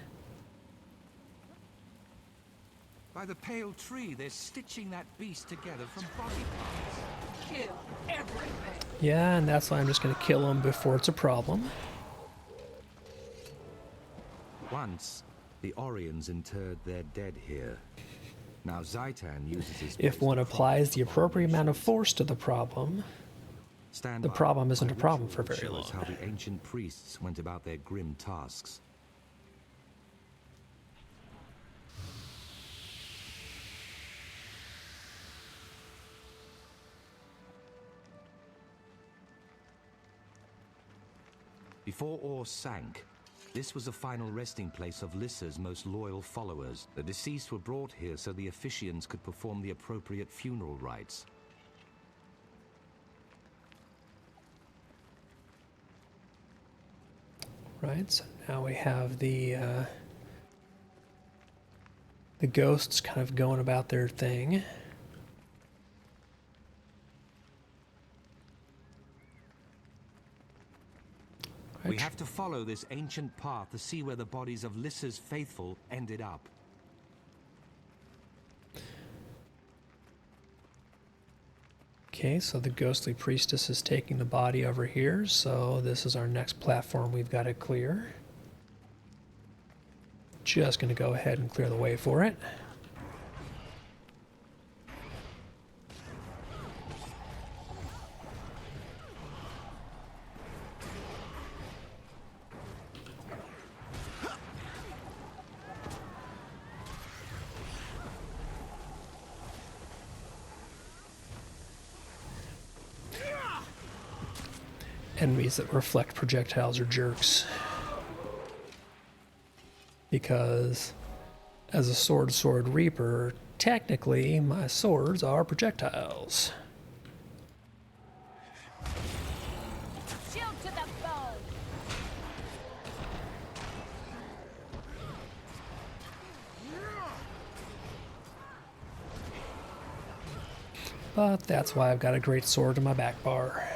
By the pale tree, they're stitching that beast together from body parts. Kill everything. Yeah, and that's why I'm just going to kill him before it's a problem. Once, the Orions interred their dead here. Now Zaitan uses his... If one applies the appropriate amount of force to the problem, the problem isn't a problem for very long. Shows how the ancient priests went about their grim tasks. Before Or sank, this was a final resting place of Lissa's most loyal followers. The deceased were brought here so the officiants could perform the appropriate funeral rites. Right, so now we have the ghosts kind of going about their thing. We have to follow this ancient path to see where the bodies of Lissa's faithful ended up. Okay, so the ghostly priestess is taking the body over here, so this is our next platform we've got to clear. Just going to go ahead and clear the way for it. enemies that reflect projectiles are jerks. Because as a sword reaper, technically my swords are projectiles. Shield to the bone. But that's why I've got a great sword in my back bar.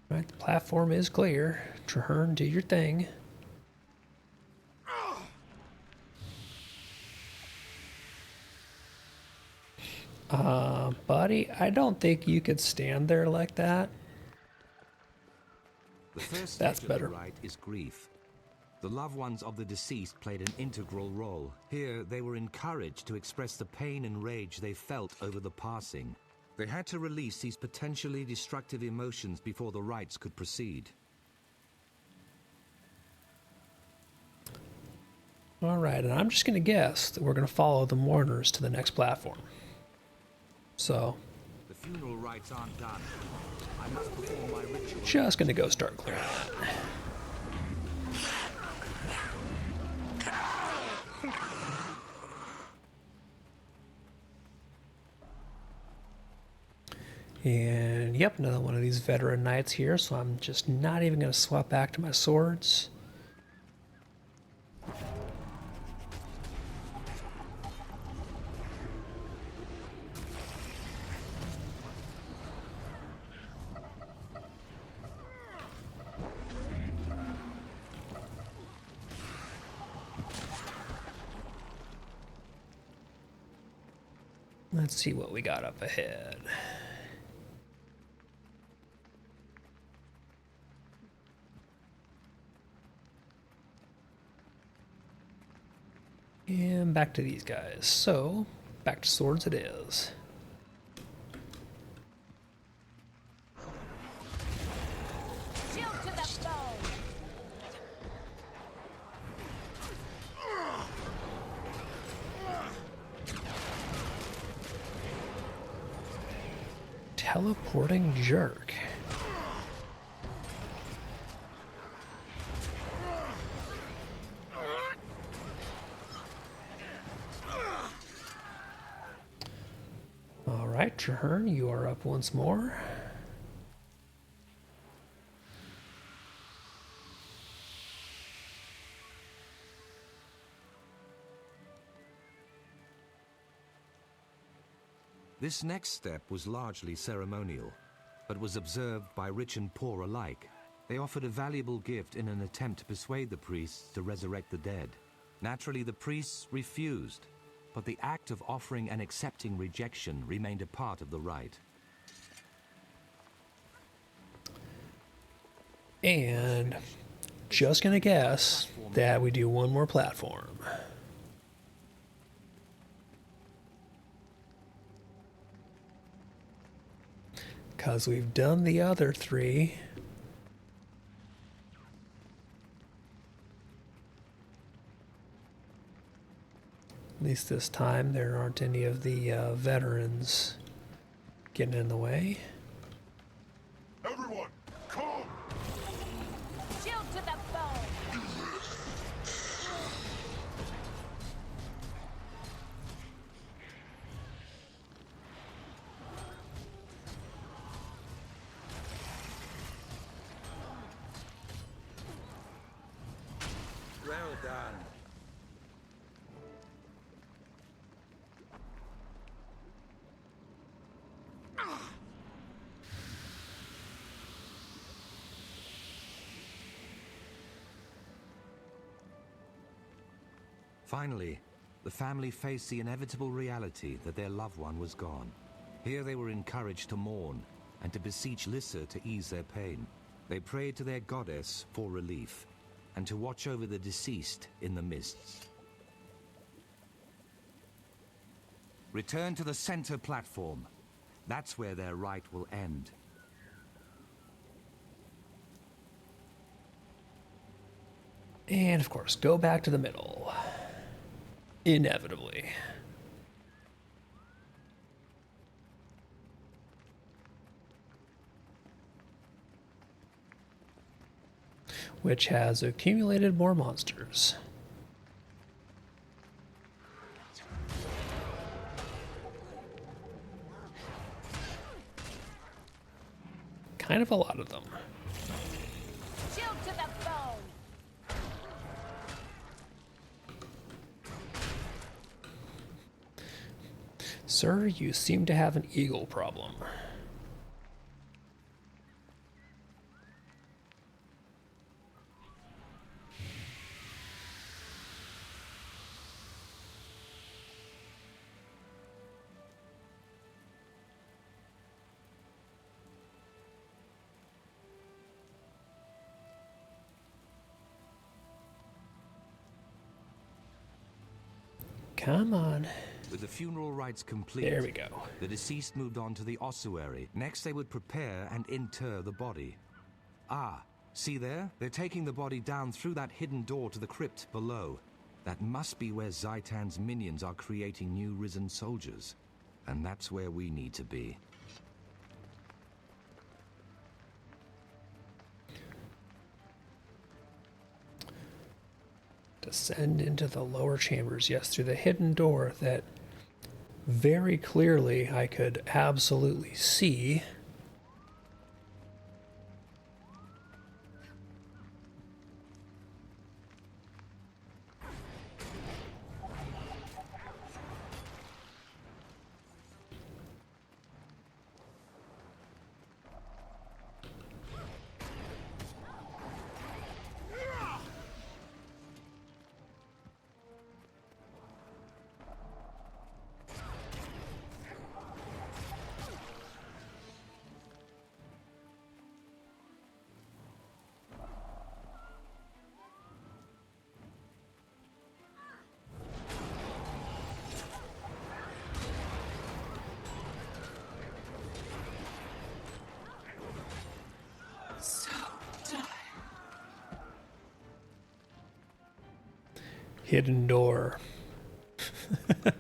Right, the platform is clear. Traherne, do your thing. Buddy, I don't think you could stand there like that. The first That's stage of better. the rite is grief. The loved ones of the deceased played an integral role. Here, they were encouraged to express the pain and rage they felt over the passing. They had to release these potentially destructive emotions before the rites could proceed. All right, and I'm just going to guess that we're going to follow the mourners to the next platform. So, The funeral rites aren't done. I must perform my ritual. just going to go start clearing that. And yep, another one of these veteran knights here, so I'm just not even going to swap back to my swords. Let's see what we got up ahead. And back to these guys. So, back to swords it is. Shield to the bone. Teleporting jerk. All right, Traherne, you are up once more. This next step was largely ceremonial, but was observed by rich and poor alike. They offered a valuable gift in an attempt to persuade the priests to resurrect the dead. Naturally, the priests refused, but the act of offering and accepting rejection remained a part of the rite. And just gonna guess that we do one more platform. Because we've done the other three. At least this time there aren't any of the veterans getting in the way. Everyone, come! Shield to the bone. Well done. Finally, the family faced the inevitable reality that their loved one was gone. Here they were encouraged to mourn and to beseech Lissa to ease their pain. They prayed to their goddess for relief and to watch over the deceased in the mists. Return to the center platform. That's where their right will end. And of course, go back to the middle. Inevitably. Which has accumulated more monsters. Kind of a lot of them. Shield to the bone. Sir, you seem to have an eagle problem. Come on. With the funeral rites complete, there we go. The deceased moved on to the ossuary. Next, they would prepare and inter the body. Ah, see there? They're taking the body down through that hidden door to the crypt below. That must be where Zaitan's minions are creating new risen soldiers. And that's where we need to be. Descend into the lower chambers. Yes, through the hidden door that very clearly I could absolutely see. Hidden door. Die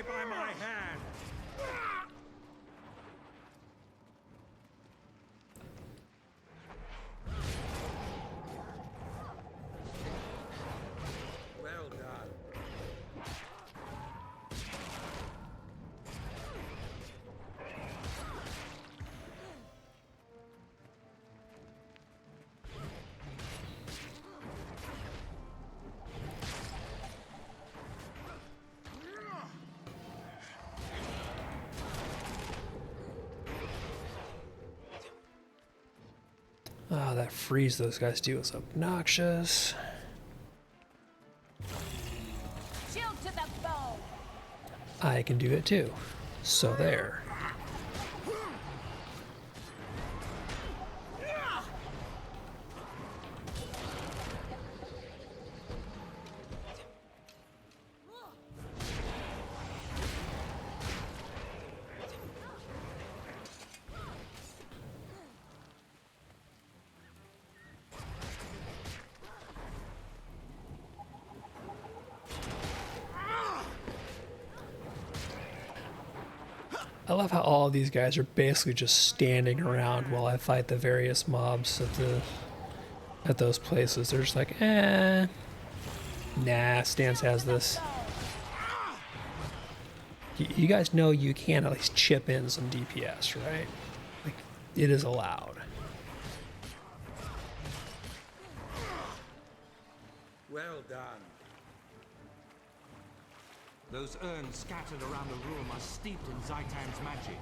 by my hand. Well done. Ah, that freeze those guys do is obnoxious. Shield to the bone. I can do it too. So there. I love how all of these guys are basically just standing around while I fight the various mobs at those places. They're just like, nah, Stance has this. You guys know you can at least chip in some DPS, right? Like, it is allowed. Well done. Those urns scattered around the room are steeped in Zaitan's magic.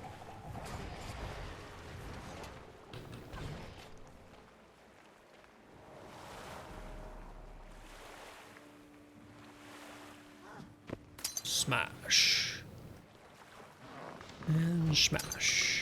Smash. And smash.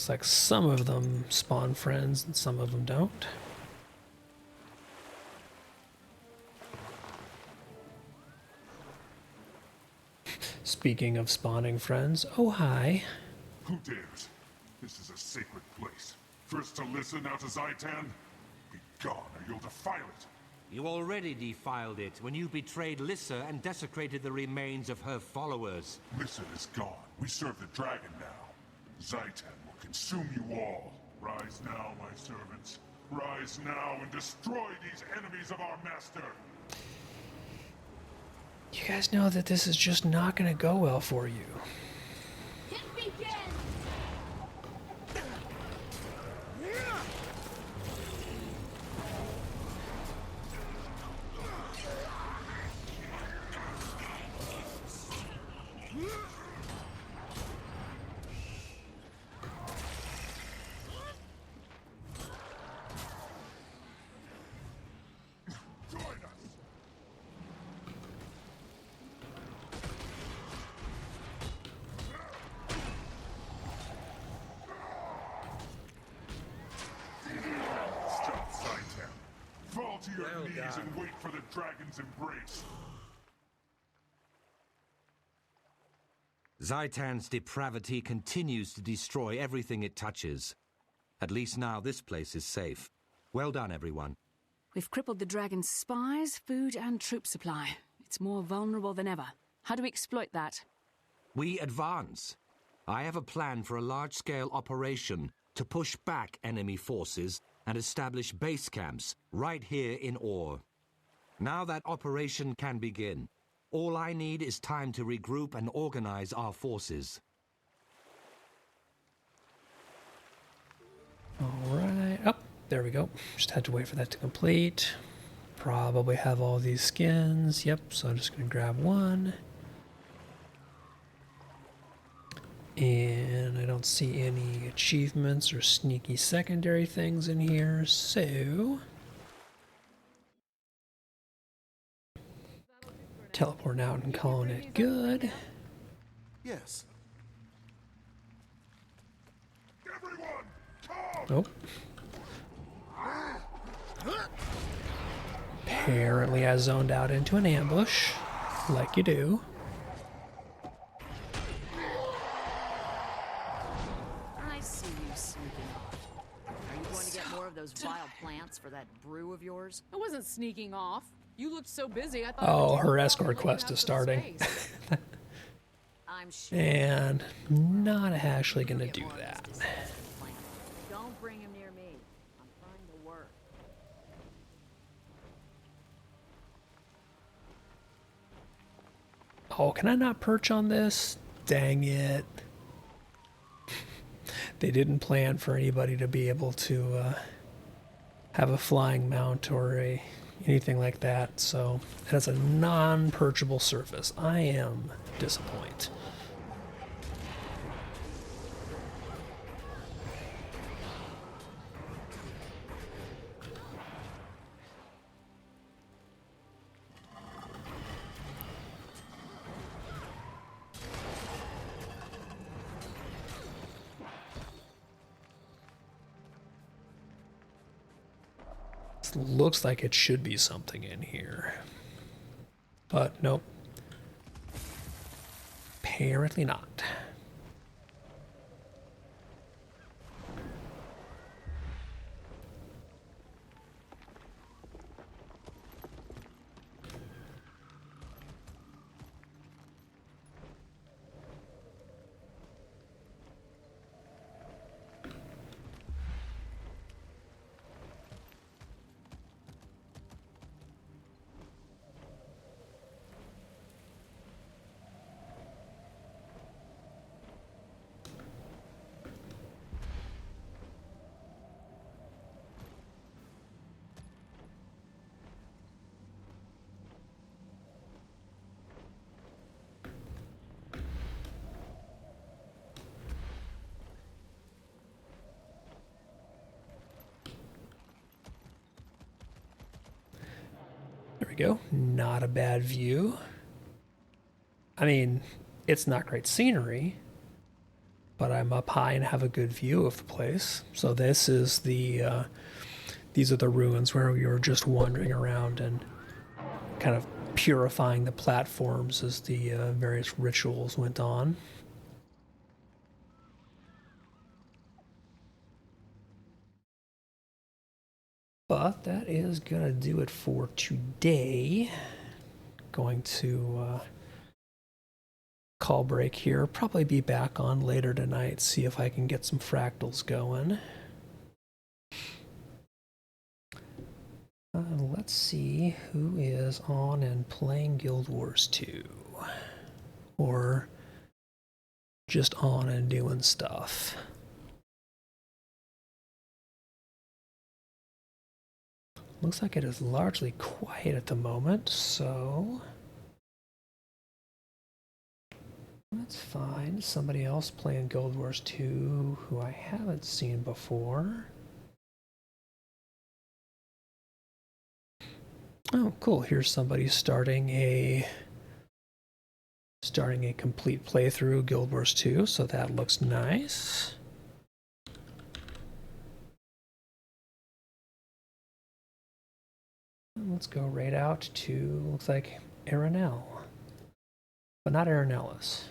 Looks like some of them spawn friends and some of them don't. Speaking of spawning friends, oh hi. Who dares? This is a sacred place. First to listen, now to Zaitan? Be gone, or you'll defile it. You already defiled it when you betrayed Lissa and desecrated the remains of her followers. Lissa is gone. We serve the dragon now. Zaitan will consume you all. Rise now, my servants. Rise now and destroy these enemies of our master. You guys know that this is just not going to go well for you. Hit begin! To your knees and wait for the dragon's embrace. Zaitan's depravity continues to destroy everything it touches. At least now this place is safe. Well done, everyone. We've crippled the dragon's spies, food, and troop supply. It's more vulnerable than ever. How do we exploit that? We advance. I have a plan for a large-scale operation to push back enemy forces and establish base camps right here in Ore. Now that operation can begin. All I need is time to regroup and organize our forces. Alright, oh, there we go. Just had to wait for that to complete. Probably have all these skins. Yep, so I'm just going to grab one. And I don't see any achievements or sneaky secondary things in here, so... Teleporting out and calling it good. Yes. Nope. Apparently I zoned out into an ambush, like you do. I see you sneaking off. Are you going to get more of those vile plants for that brew of yours? I wasn't sneaking off. You looked so busy, I thought... Oh, her escort quest is starting. I'm sure. And not actually going to do that. Don't bring him near me. I'm trying to work. Oh, can I not perch on this? Dang it. They didn't plan for anybody to be able to have a flying mount or anything like that, so it has a non-perchable surface. I am disappointed. Looks like it should be something in here, but nope, apparently not. There we go. Not a bad view. I mean, it's not great scenery, but I'm up high and have a good view of the place. So this is the these are the ruins where we were just wandering around and kind of purifying the platforms as the various rituals went on. But that is going to do it for today. Going to call break here. Probably be back on later tonight, see if I can get some fractals going. Let's see who is on and playing Guild Wars 2. Or just on and doing stuff. Looks like it is largely quiet at the moment, so let's find somebody else playing Guild Wars 2 who I haven't seen before. Oh, cool. Here's somebody starting a complete playthrough Guild Wars 2, so that looks nice. Let's go right out to, looks like Aranel. But not Aranellis.